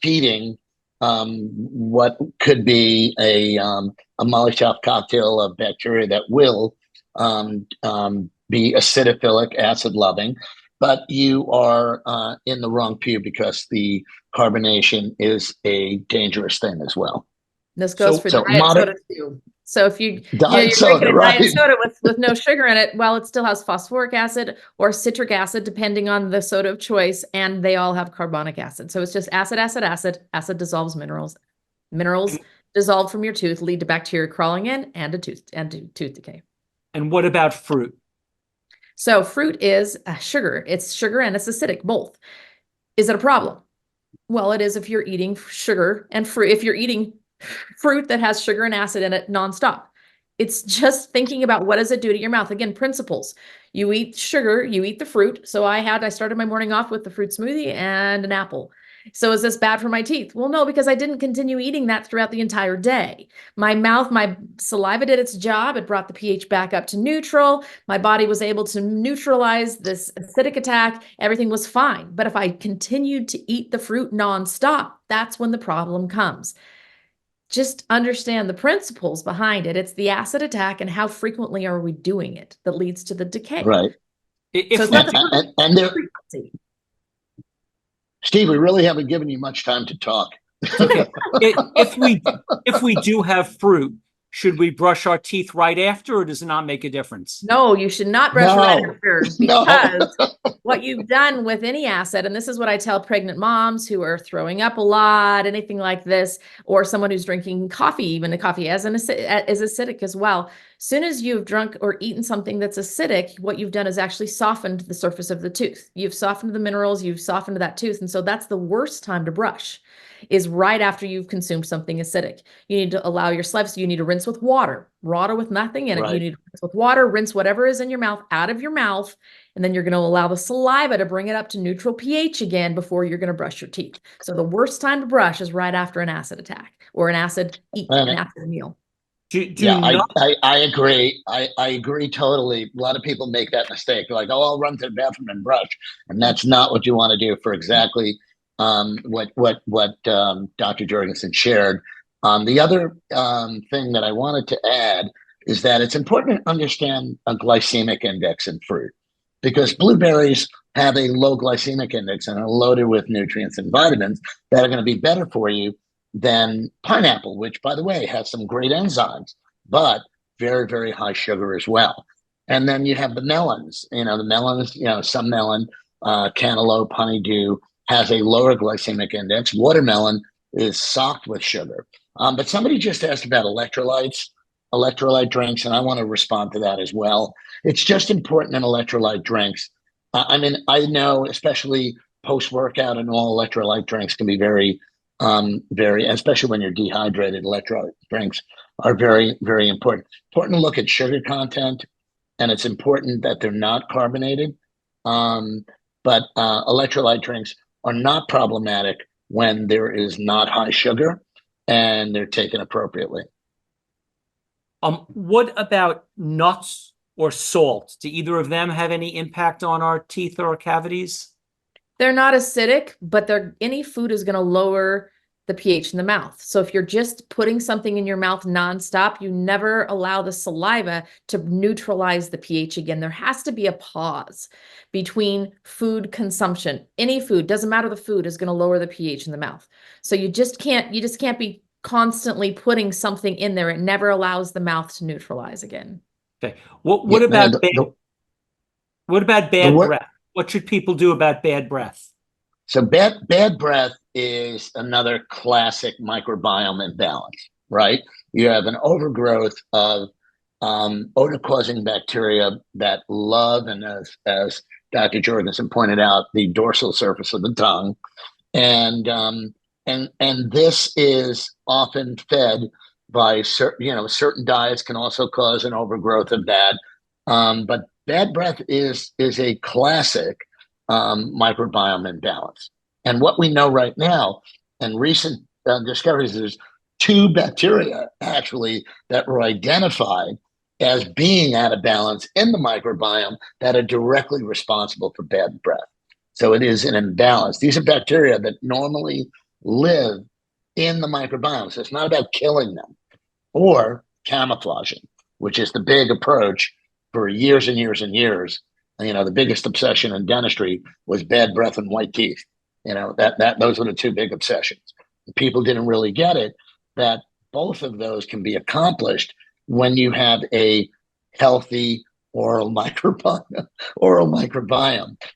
feeding what could be a Molotov cocktail of bacteria that will be acidophilic, acid loving, but you are in the wrong pew, because the carbonation is a dangerous thing as well. This goes for diet soda too. So if you're drinking a diet soda with no sugar in it, well, it still has phosphoric acid or citric acid, depending on the soda of choice, and they all have carbonic acid. So it's just acid, acid, acid. Acid dissolves minerals. Minerals dissolved from your tooth lead to bacteria crawling in and to tooth decay. And what about fruit? So fruit is sugar. It's sugar and it's acidic, both. Is it a problem? Well, it is if you're eating sugar and fruit. If you're eating fruit that has sugar and acid in it nonstop. It's just thinking about what does it do to your mouth. Again, principles. You eat sugar, you eat the fruit. So I started my morning off with the fruit smoothie and an apple. So is this bad for my teeth? Well, no, because I didn't continue eating that throughout the entire day. My mouth, my saliva did its job. It brought the pH back up to neutral. My body was able to neutralize this acidic attack. Everything was fine. But if I continued to eat the fruit nonstop, that's when the problem comes. Just understand the principles behind it. It's the acid attack and how frequently are we doing it that leads to the decay. Right. If So we, that's And there, frequency. Steve, we really haven't given you much time to talk. okay, if we do have fruit, should we brush our teeth right after, or does it not make a difference? No, you should not brush right No, after, no. because what you've done with any acid, and this is what I tell pregnant moms who are throwing up a lot, anything like this, or someone who's drinking coffee, even a coffee is acidic as well. Soon as you've drunk or eaten something that's acidic, what you've done is actually softened the surface of the tooth. You've softened the minerals, you've softened that tooth. And so that's the worst time to brush, is right after you've consumed something acidic. You need to allow your saliva, so you need to rinse with water with nothing in it. Right. You need to rinse with water, rinse whatever is in your mouth out of your mouth. And then you're going to allow the saliva to bring it up to neutral pH again before you're going to brush your teeth. So the worst time to brush is right after an acid attack or an acid meal. I agree. I agree totally. A lot of people make that mistake. They're like, oh, I'll run to the bathroom and brush. And that's not what you want to do for exactly what Dr. Jorgensen shared. The other thing that I wanted to add is that it's important to understand a glycemic index in fruit, because blueberries have a low glycemic index and are loaded with nutrients and vitamins that are going to be better for you than pineapple, which, by the way, has some great enzymes, but very, very high sugar as well. And then you have the melons. Some melon, cantaloupe, honeydew, has a lower glycemic index. Watermelon is socked with sugar. But somebody just asked about electrolyte drinks, and I want to respond to that as well. It's just important in electrolyte drinks. I know, especially post-workout and all, electrolyte drinks can be very, especially when you're dehydrated, electrolyte drinks are very, very important. Important to look at sugar content, and it's important that they're not carbonated. But electrolyte drinks are not problematic when there is not high sugar and they're taken appropriately. What about nuts or salt? Do either of them have any impact on our teeth or our cavities? They're not acidic, but any food is going to lower the pH in the mouth. So if you're just putting something in your mouth nonstop, you never allow the saliva to neutralize the pH again. There has to be a pause between food consumption. Any food, doesn't matter the food, is going to lower the pH in the mouth. So you just can't be constantly putting something in there. It never allows the mouth to neutralize again. Okay. What about bad breath? What should people do about bad breath? So bad breath is another classic microbiome imbalance, right? You have an overgrowth of odor-causing bacteria that love, and as Dr. Jorgensen pointed out, the dorsal surface of the tongue, and this is often fed by certain diets can also cause an overgrowth of that. But bad breath is a classic microbiome imbalance. And what we know right now, and recent discoveries, there's 2 bacteria actually that were identified as being out of balance in the microbiome that are directly responsible for bad breath. So it is an imbalance. These are bacteria that normally live in the microbiome. So it's not about killing them or camouflaging, which is the big approach for years and years and years. The biggest obsession in dentistry was bad breath and white teeth. Those were the 2 big obsessions. People didn't really get it, that both of those can be accomplished when you have a healthy oral microbiome,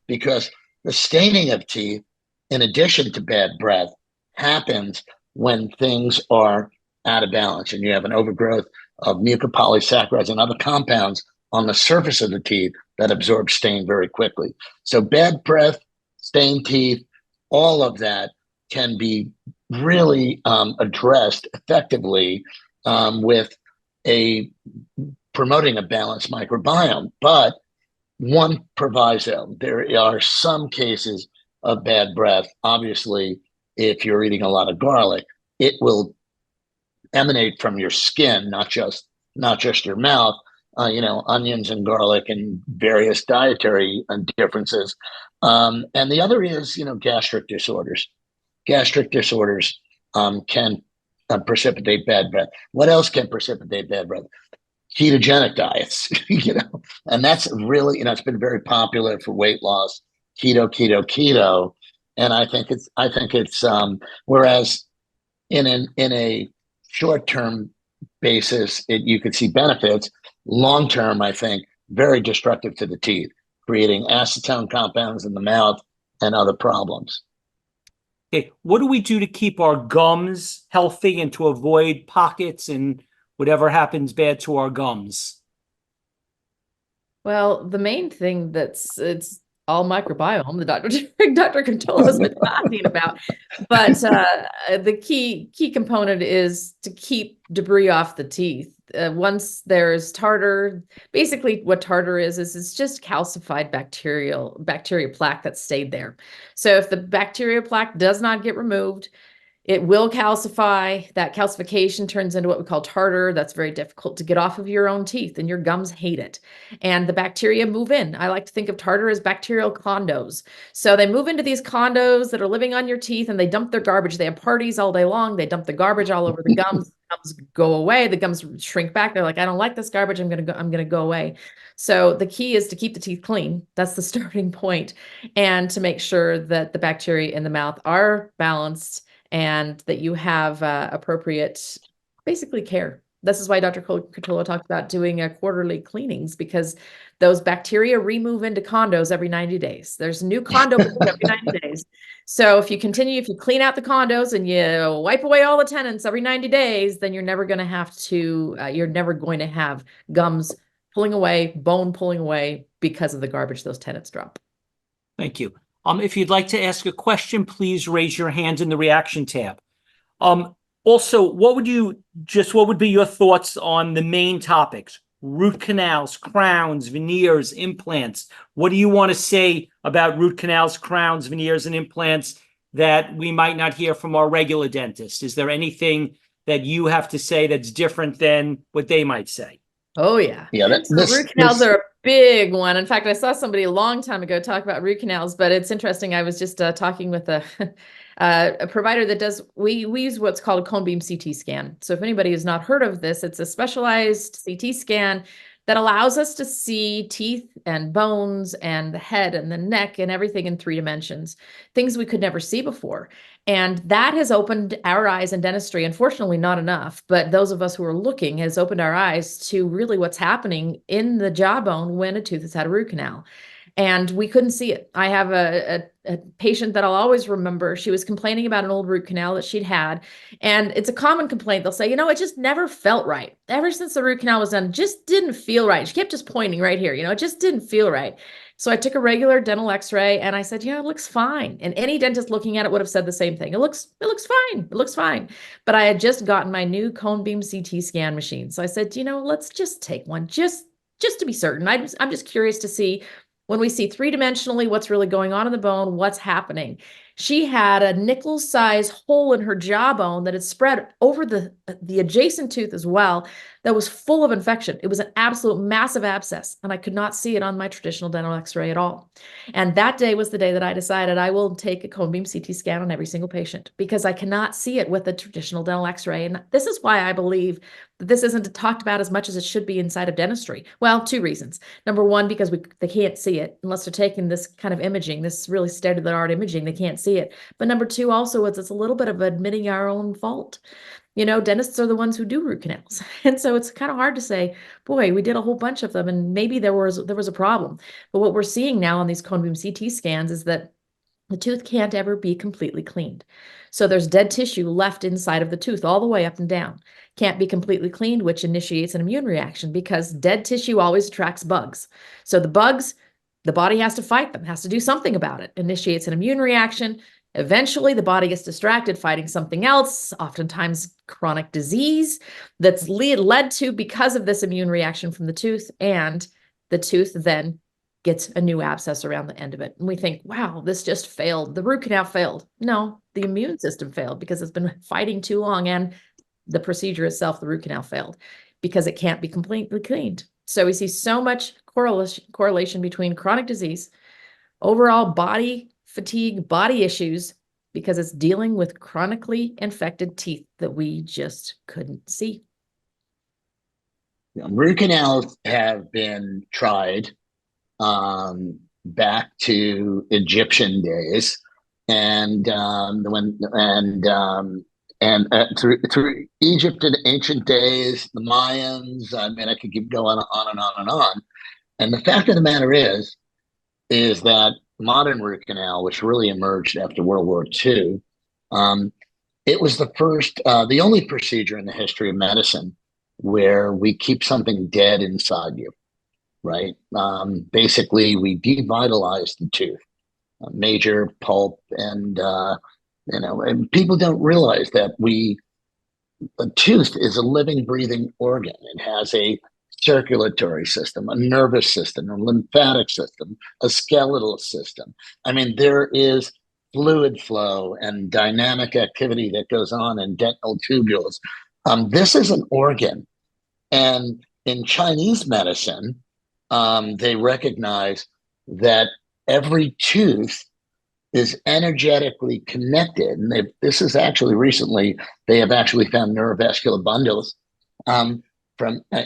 because the staining of teeth, in addition to bad breath, happens when things are out of balance and you have an overgrowth of mucopolysaccharides and other compounds on the surface of the teeth that absorb stain very quickly. So bad breath, stained teeth, all of that can be really addressed effectively with promoting a balanced microbiome. But one proviso: there are some cases of bad breath, obviously, if you're eating a lot of garlic, it will emanate from your skin, not just your mouth. Onions and garlic and various dietary differences. And the other is, gastric disorders. Gastric disorders can precipitate bad breath. What else can precipitate bad breath? Ketogenic diets, and that's really, it's been very popular for weight loss. Keto, and I think it's whereas in a short term basis, you could see benefits. Long term, I think very destructive to the teeth, creating acetone compounds in the mouth and other problems. Okay, what do we do to keep our gums healthy and to avoid pockets and whatever happens bad to our gums? Well, the main thing it's all microbiome, the Dr. Curatola has been talking about. But the key component is to keep debris off the teeth. Once there's tartar, basically what tartar is it's just calcified bacteria plaque that stayed there. So if the bacteria plaque does not get removed, it will calcify. That calcification turns into what we call tartar. That's very difficult to get off of your own teeth, and your gums hate it. And the bacteria move in. I like to think of tartar as bacterial condos. So they move into these condos that are living on your teeth, and they dump their garbage. They have parties all day long. They dump the garbage all over the gums. The gums go away. The gums shrink back. They're like, I don't like this garbage. I'm gonna go away. So the key is to keep the teeth clean. That's the starting point, and to make sure that the bacteria in the mouth are balanced and that you have appropriate, basically, care. This is why Dr. Curatola talked about doing quarterly cleanings, because those bacteria remove into condos every 90 days. There's a new condo every 90 days. So if you clean out the condos and you wipe away all the tenants every 90 days, then you're never going to have gums pulling away, bone pulling away because of the garbage those tenants drop. Thank you. If you'd like to ask a question, please raise your hand in the reaction tab. Also, what would be your thoughts on the main topics? Root canals, crowns, veneers, implants. What do you want to say about root canals, crowns, veneers, and implants that we might not hear from our regular dentist? Is there anything that you have to say that's different than what they might say? Oh, yeah. Root canals are a big one. In fact, I saw somebody a long time ago talk about root canals, but it's interesting. I was just talking with a provider that we use what's called a cone beam CT scan. So if anybody has not heard of this, it's a specialized CT scan that allows us to see teeth and bones and the head and the neck and everything in 3 dimensions, things we could never see before. And that has opened our eyes in dentistry. Unfortunately, not enough, but those of us who are looking has opened our eyes to really what's happening in the jawbone when a tooth has had a root canal. And we couldn't see it. I have a patient that I'll always remember. She was complaining about an old root canal that she'd had. And it's a common complaint. They'll say, it just never felt right. Ever since the root canal was done, it just didn't feel right. She kept just pointing right here, it just didn't feel right. So I took a regular dental x-ray and I said, it looks fine. And any dentist looking at it would have said the same thing. It looks fine. It looks fine. But I had just gotten my new cone beam CT scan machine. So I said, let's just take one just to be certain. I'm just curious to see, when we see 3-dimensionally what's really going on in the bone, what's happening. She had a nickel-size hole in her jawbone that had spread over the adjacent tooth as well, that was full of infection. It was an absolute massive abscess, and I could not see it on my traditional dental x-ray at all. And that day was the day that I decided I will take a cone beam CT scan on every single patient, because I cannot see it with a traditional dental x-ray. And this is why I believe that this isn't talked about as much as it should be inside of dentistry. Well, 2 reasons. Number one, because they can't see it unless they're taking this kind of imaging, this really state-of-the-art imaging. They can't see it. But number 2, also, it's a little bit of admitting our own fault. Dentists are the ones who do root canals. And so it's kind of hard to say, boy, we did a whole bunch of them and maybe there was a problem. But what we're seeing now on these cone beam CT scans is that the tooth can't ever be completely cleaned. So there's dead tissue left inside of the tooth all the way up and down. Can't be completely cleaned, which initiates an immune reaction, because dead tissue always attracts bugs. So the bugs, the body has to fight them, has to do something about it, initiates an immune reaction. Eventually, the body gets distracted fighting something else, oftentimes chronic disease that's led to because of this immune reaction from the tooth, and the tooth then gets a new abscess around the end of it. And we think, wow, this just failed. The root canal failed. No, the immune system failed because it's been fighting too long, and the procedure itself, the root canal, failed because it can't be completely cleaned. So we see so much correlation between chronic disease, overall body fatigue, body issues, because it's dealing with chronically infected teeth that we just couldn't see. Root canals have been tried back to Egyptian days, and through Egypt in ancient days, the Mayans. I mean, I could keep going on and on and on. And the fact of the matter is that modern root canal, which really emerged after World War II, it was the only procedure in the history of medicine where we keep something dead inside you, right? Basically, we devitalize the tooth, a major pulp, and and people don't realize that a tooth is a living, breathing organ. It has a circulatory system, a nervous system, a lymphatic system, a skeletal system. I mean, there is fluid flow and dynamic activity that goes on in dental tubules. This is an organ. And in Chinese medicine, they recognize that every tooth is energetically connected. And this is actually recently, they have actually found neurovascular bundles from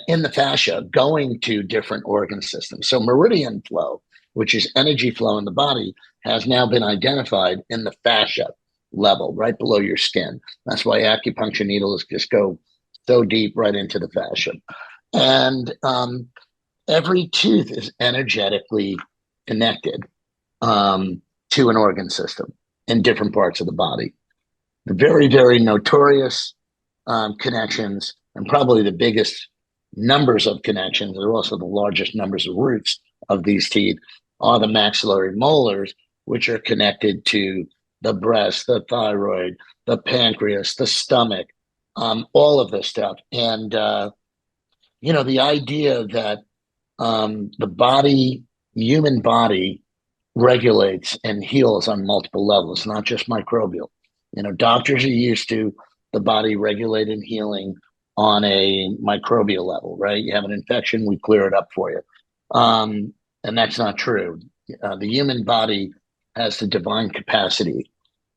in the fascia going to different organ systems. So meridian flow, which is energy flow in the body, has now been identified in the fascia level, right below your skin. That's why acupuncture needles just go so deep right into the fascia. And every tooth is energetically connected to an organ system in different parts of the body. The very, very notorious connections, and probably the biggest numbers of connections, are also the largest numbers of roots of these teeth, are the maxillary molars, which are connected to the breast, the thyroid, the pancreas, the stomach, all of this stuff. And, the idea that the human body regulates and heals on multiple levels, not just microbial. Doctors are used to the body regulating and healing on a microbial level, right? You have an infection, we clear it up for you. And that's not true. The human body has the divine capacity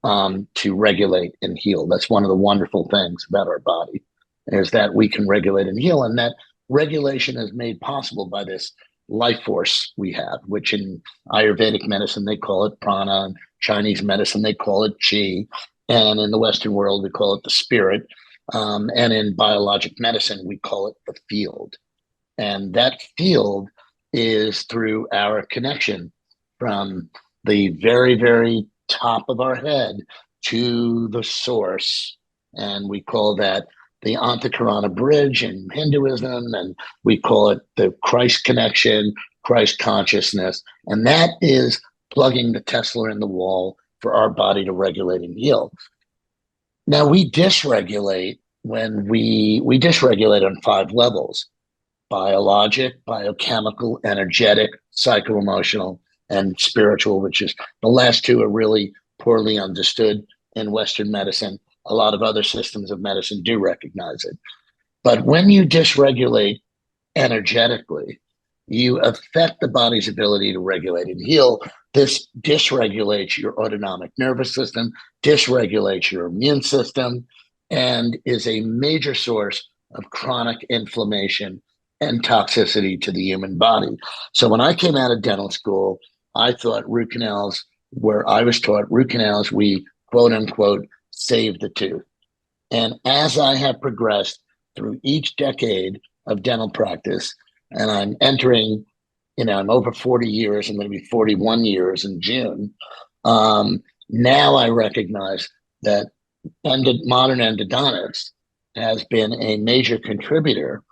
to regulate and heal. That's one of the wonderful things about our body, is that we can regulate and heal. And that regulation is made possible by this life force we have, which in Ayurvedic medicine, they call it prana. In Chinese medicine, they call it chi. And in the Western world, we call it the spirit. And in biologic medicine, we call it the field. And that field is through our connection from the very, very top of our head to the source. And we call that the Antakarana bridge in Hinduism, and we call it the Christ connection, Christ consciousness. And that is plugging the Tesla in the wall for our body to regulate and heal. Now, we dysregulate when we dysregulate on 5 levels: biologic, biochemical, energetic, psycho-emotional, and spiritual, which is the last 2 are really poorly understood in Western medicine. A lot of other systems of medicine do recognize it. But when you dysregulate energetically, you affect the body's ability to regulate and heal. This dysregulates your autonomic nervous system, dysregulates your immune system, and is a major source of chronic inflammation and toxicity to the human body. So when I came out of dental school, I thought root canals, we quote unquote save the tooth. And as I have progressed through each decade of dental practice, and I'm entering, I'm over 40 years, I'm going to be 41 years in June. Now I recognize that modern endodontics has been a major contributor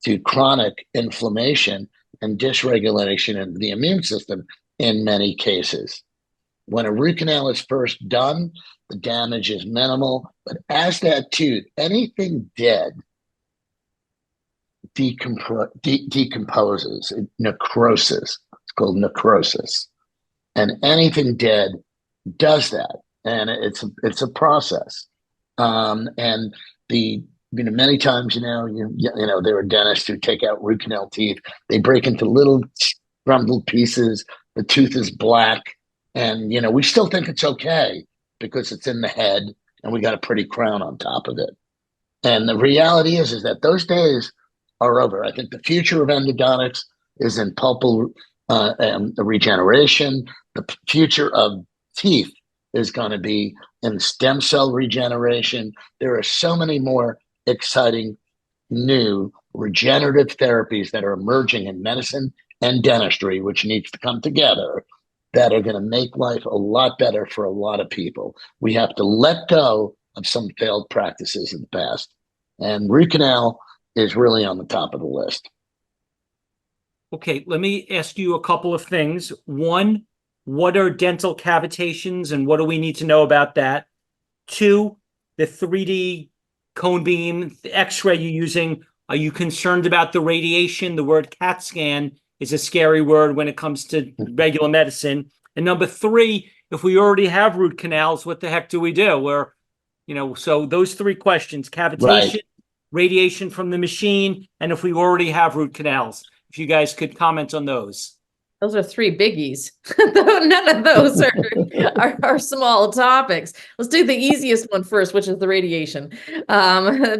to chronic inflammation and dysregulation of the immune system in many cases. When a root canal is first done, the damage is minimal, but as that tooth, anything dead decomposes, necrosis. It's called necrosis. And anything dead does that. and it's a process. And many times, there are dentists who take out root canal teeth. They break into little crumbled pieces. The tooth is black, and we still think it's okay because it's in the head, and we got a pretty crown on top of it. And the reality is that those days are over. I think the future of endodontics is in pulpal regeneration. The future of teeth is going to be in stem cell regeneration. There are so many more exciting new regenerative therapies that are emerging in medicine and dentistry, which needs to come together, that are going to make life a lot better for a lot of people. We have to let go of some failed practices in the past. And root canal is really on the top of the list. Okay, let me ask you a couple of things. One, what are dental cavitations and what do we need to know about that? Two, the 3D cone beam, the X-ray you're using, are you concerned about the radiation? The word CAT scan is a scary word when it comes to regular medicine. And number three, if we already have root canals, what the heck do we do? So those three questions: cavitation, Right. radiation from the machine, and if we already have root canals. If you guys could comment on those. Those are three biggies. None of those are small topics. Let's do the easiest one first, which is the radiation.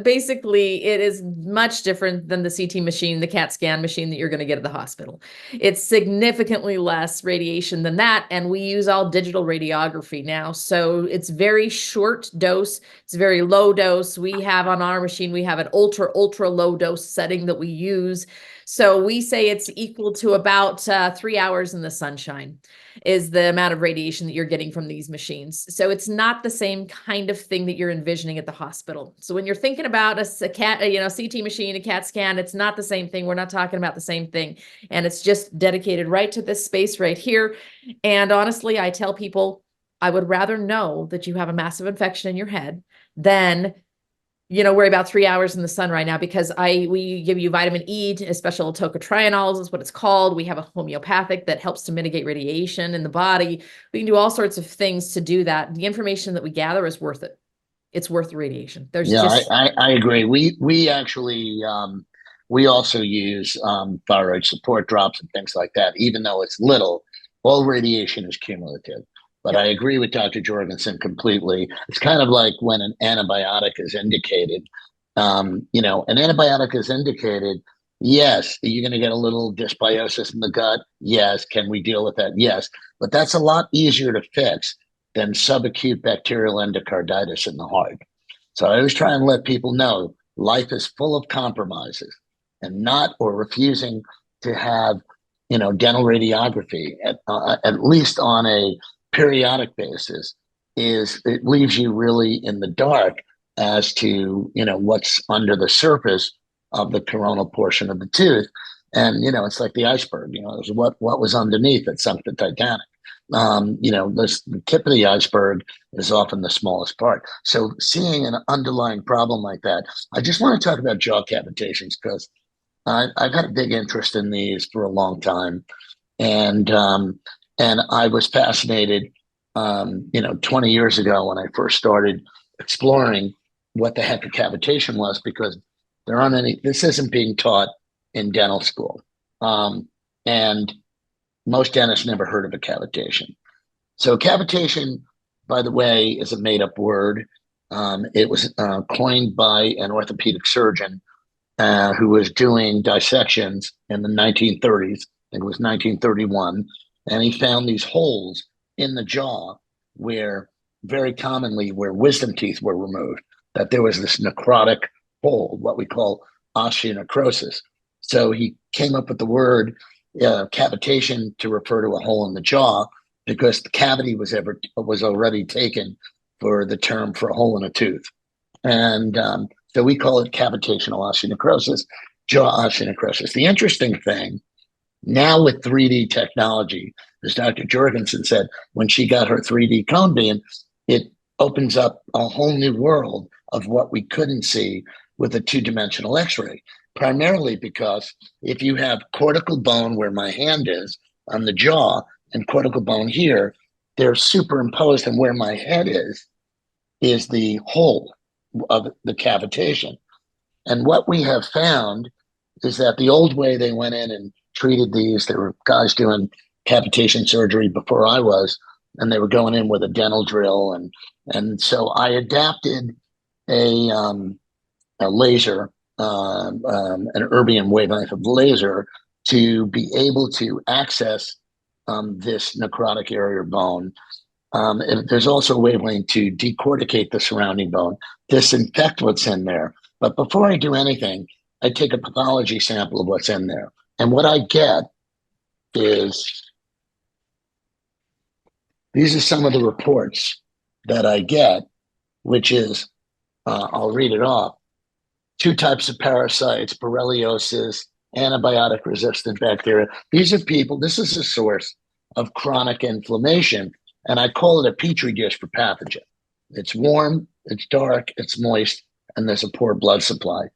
Basically, it is much different than the CT machine, the CAT scan machine that you're going to get at the hospital. It's significantly less radiation than that, and we use all digital radiography now. So it's very short dose. It's very low dose. We have on our machine, we have an ultra low dose setting that we use. So we say it's equal to about 3 hours in the sunshine is the amount of radiation that you're getting from these machines. So it's not the same kind of thing that you're envisioning at the hospital. So when you're thinking about a CT machine, a CAT scan, it's not the same thing. We're not talking about the same thing. And it's just dedicated right to this space right here. And honestly, I tell people, I would rather know that you have a massive infection in your head than worry about 3 hours in the sun right now, because we give you vitamin E, a special tocotrienols is what it's called. We have a homeopathic that helps to mitigate radiation in the body. We can do all sorts of things to do that. The information that we gather is worth it. It's worth the radiation. I agree. We actually we also use thyroid support drops and things like that. Even though it's little, all radiation is cumulative. But I agree with Dr. Jorgensen completely. It's kind of like when an antibiotic is indicated. An antibiotic is indicated. Yes, you're going to get a little dysbiosis in the gut. Yes. Can we deal with that? Yes. But that's a lot easier to fix than subacute bacterial endocarditis in the heart. So I always try and let people know life is full of compromises, and not or refusing to have, dental radiography at least on a periodic basis it leaves you really in the dark as to what's under the surface of the coronal portion of the tooth. And it's like the iceberg. It was what was underneath that sunk the Titanic. The tip of the iceberg is often the smallest part. So seeing an underlying problem like that, I just want to talk about jaw cavitations because I've had a big interest in these for a long time. And I was fascinated, 20 years ago when I first started exploring what the heck a cavitation was, because this isn't being taught in dental school. And most dentists never heard of a cavitation. So cavitation, by the way, is a made-up word. It was coined by an orthopedic surgeon who was doing dissections in the 1930s. I think it was 1931. And he found these holes in the jaw where wisdom teeth were removed, that there was this necrotic hole, what we call osteonecrosis. So he came up with the word cavitation to refer to a hole in the jaw, because the cavity was already taken for the term for a hole in a tooth. And so we call it cavitational osteonecrosis, jaw osteonecrosis. The interesting thing now with 3D technology, as Dr. Jorgensen said, when she got her 3D cone beam, it opens up a whole new world of what we couldn't see with a two-dimensional X-ray, primarily because if you have cortical bone where my hand is on the jaw and cortical bone here, they're superimposed, and where my head is the whole of the cavitation. And what we have found is that the old way they went in and treated these, there were guys doing cavitation surgery before I was, and they were going in with a dental drill. And so I adapted a laser, an erbium wavelength of laser to be able to access this necrotic area of bone. And there's also a wavelength to decorticate the surrounding bone, disinfect what's in there. But before I do anything, I take a pathology sample of what's in there. And what I get is, these are some of the reports that I get, which is, I'll read it off. 2 types of parasites, borreliosis, antibiotic resistant bacteria. These are people, this is a source of chronic inflammation. And I call it a petri dish for pathogen. It's warm, it's dark, it's moist, and there's a poor blood supply.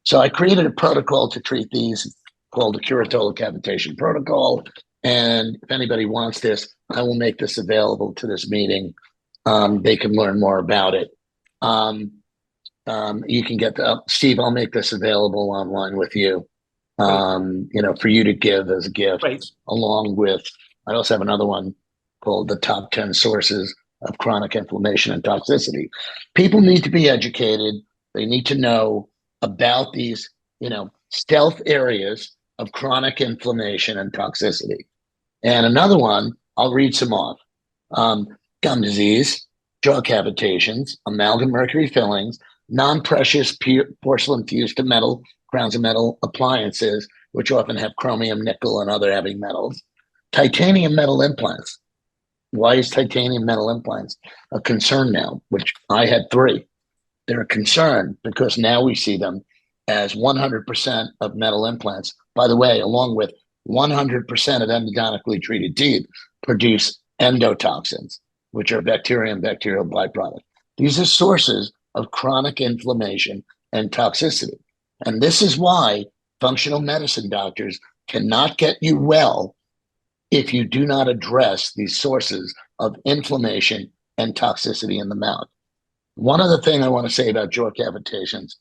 So I created a protocol to treat these called the Curatola cavitation protocol. And if anybody wants this, I will make this available to this meeting. They can learn more about it. You can get Steve, I'll make this available online with you, for you to give as a gift, Right. along with, I also have another one called the top 10 sources of chronic inflammation and toxicity. People need to be educated. They need to know about these, stealth areas of chronic inflammation and toxicity. And another one, I'll read some off. Gum disease, jaw cavitations, amalgam mercury fillings, non-precious porcelain fused to metal, crowns of metal appliances, which often have chromium, nickel, and other heavy metals, titanium metal implants. Why is titanium metal implants a concern now? Which I had 3. They're a concern because now we see them as 100% of metal implants. By the way, along with 100% of endodontically treated teeth produce endotoxins, which are bacteria and bacterial byproducts. These are sources of chronic inflammation and toxicity. And this is why functional medicine doctors cannot get you well if you do not address these sources of inflammation and toxicity in the mouth. One other thing I want to say about jaw cavitations,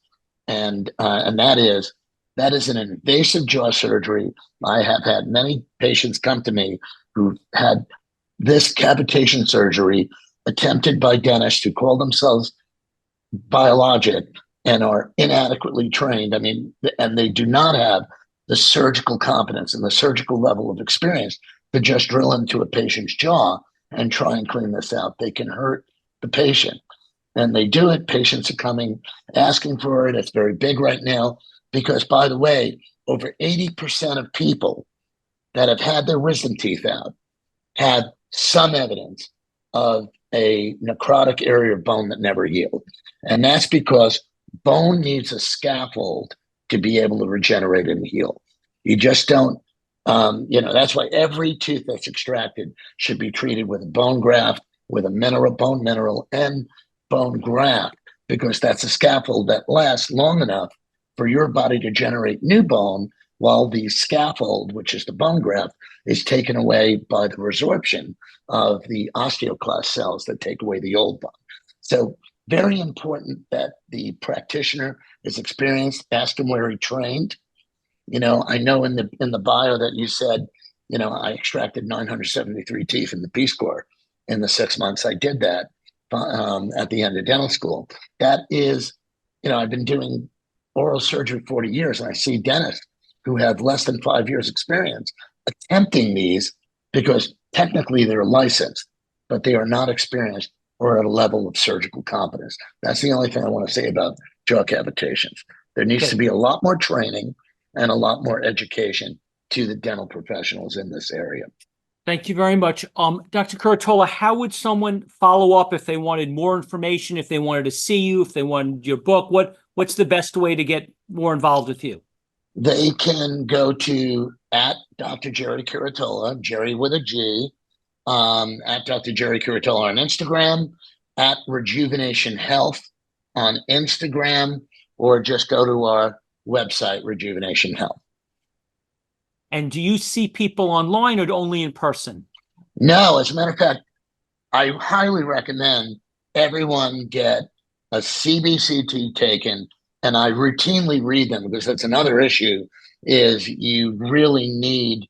and that is an invasive jaw surgery. I have had many patients come to me who had this cavitation surgery attempted by dentists who call themselves biologic and are inadequately trained. I mean, and they do not have the surgical competence and the surgical level of experience to just drill into a patient's jaw and try and clean this out. They can hurt the patient. And they do it. Patients are coming, asking for it. It's very big right now because, by the way, over 80% of people that have had their wisdom teeth out have some evidence of a necrotic area of bone that never healed. And that's because bone needs a scaffold to be able to regenerate and heal. You just don't, that's why every tooth that's extracted should be treated with a bone graft, with a bone mineral, and bone graft, because that's a scaffold that lasts long enough for your body to generate new bone, while the scaffold, which is the bone graft, is taken away by the resorption of the osteoclast cells that take away the old bone. So very important that the practitioner is experienced. Ask him where he trained. I know in the bio that you said, I extracted 973 teeth in the Peace Corps in the 6 months I did that at the end of dental school. That is, I've been doing oral surgery 40 years, and I see dentists who have less than 5 years experience attempting these because technically they're licensed, but they are not experienced or at a level of surgical competence. That's the only thing I want to say about jaw cavitations. There needs to be a lot more training and a lot more education to the dental professionals in this area. Thank you very much. Dr. Curatola, how would someone follow up if they wanted more information, if they wanted to see you, if they wanted your book? What's the best way to get more involved with you? They can go to at Dr. Jerry Curatola, Jerry with a G, at Dr. Jerry Curatola on Instagram, at Rejuvenation Health on Instagram, or just go to our website, Rejuvenation Health. And do you see people online or only in person? No, as a matter of fact, I highly recommend everyone get a CBCT taken, and I routinely read them because that's another issue, is you really need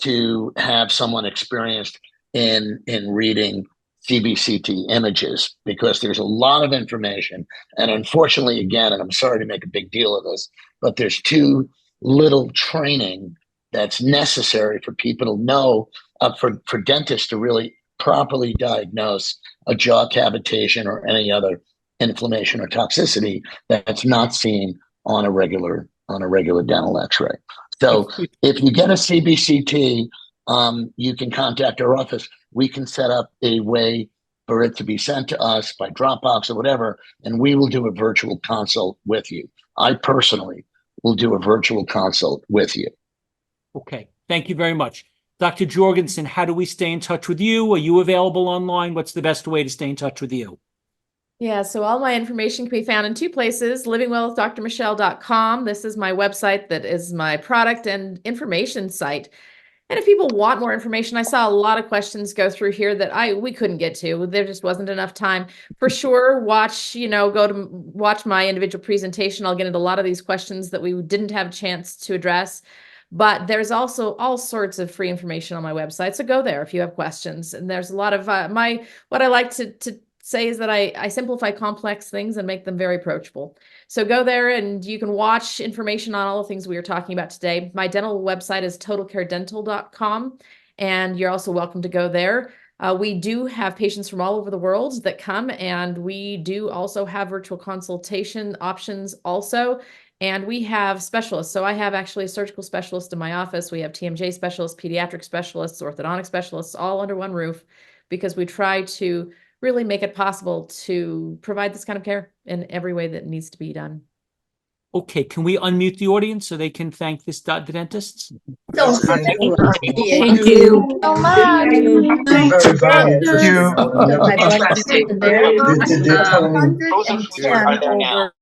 to have someone experienced in reading CBCT images, because there's a lot of information. And unfortunately, again, and I'm sorry to make a big deal of this, but there's too little training that's necessary for people to know, for dentists to really properly diagnose a jaw cavitation or any other inflammation or toxicity that's not seen on a regular dental x-ray. So if you get a CBCT, you can contact our office. We can set up a way for it to be sent to us by Dropbox or whatever, and we will do a virtual consult with you. I personally will do a virtual consult with you. Okay, thank you very much. Dr. Jorgensen, how do we stay in touch with you? Are you available online? What's the best way to stay in touch with you? Yeah, so all my information can be found in two places, livingwellwithdrmichelle.com. This is my website that is my product and information site. And if people want more information, I saw a lot of questions go through here that we couldn't get to. There just wasn't enough time. For sure, watch my individual presentation. I'll get into a lot of these questions that we didn't have a chance to address. But there's also all sorts of free information on my website. So go there if you have questions. And there's a lot of what I like to say is that I simplify complex things and make them very approachable. So go there and you can watch information on all the things we were talking about today. My dental website is totalcaredental.com, and you're also welcome to go there. We do have patients from all over the world that come, and we do also have virtual consultation options also. And we have specialists. So I have actually a surgical specialist in my office. We have TMJ specialists, pediatric specialists, orthodontic specialists, all under one roof, because we try to really make it possible to provide this kind of care in every way that needs to be done. Okay, can we unmute the audience so they can thank the dentists? Thank you. Thank you so much. Thank you. I'd like to say there. 110 over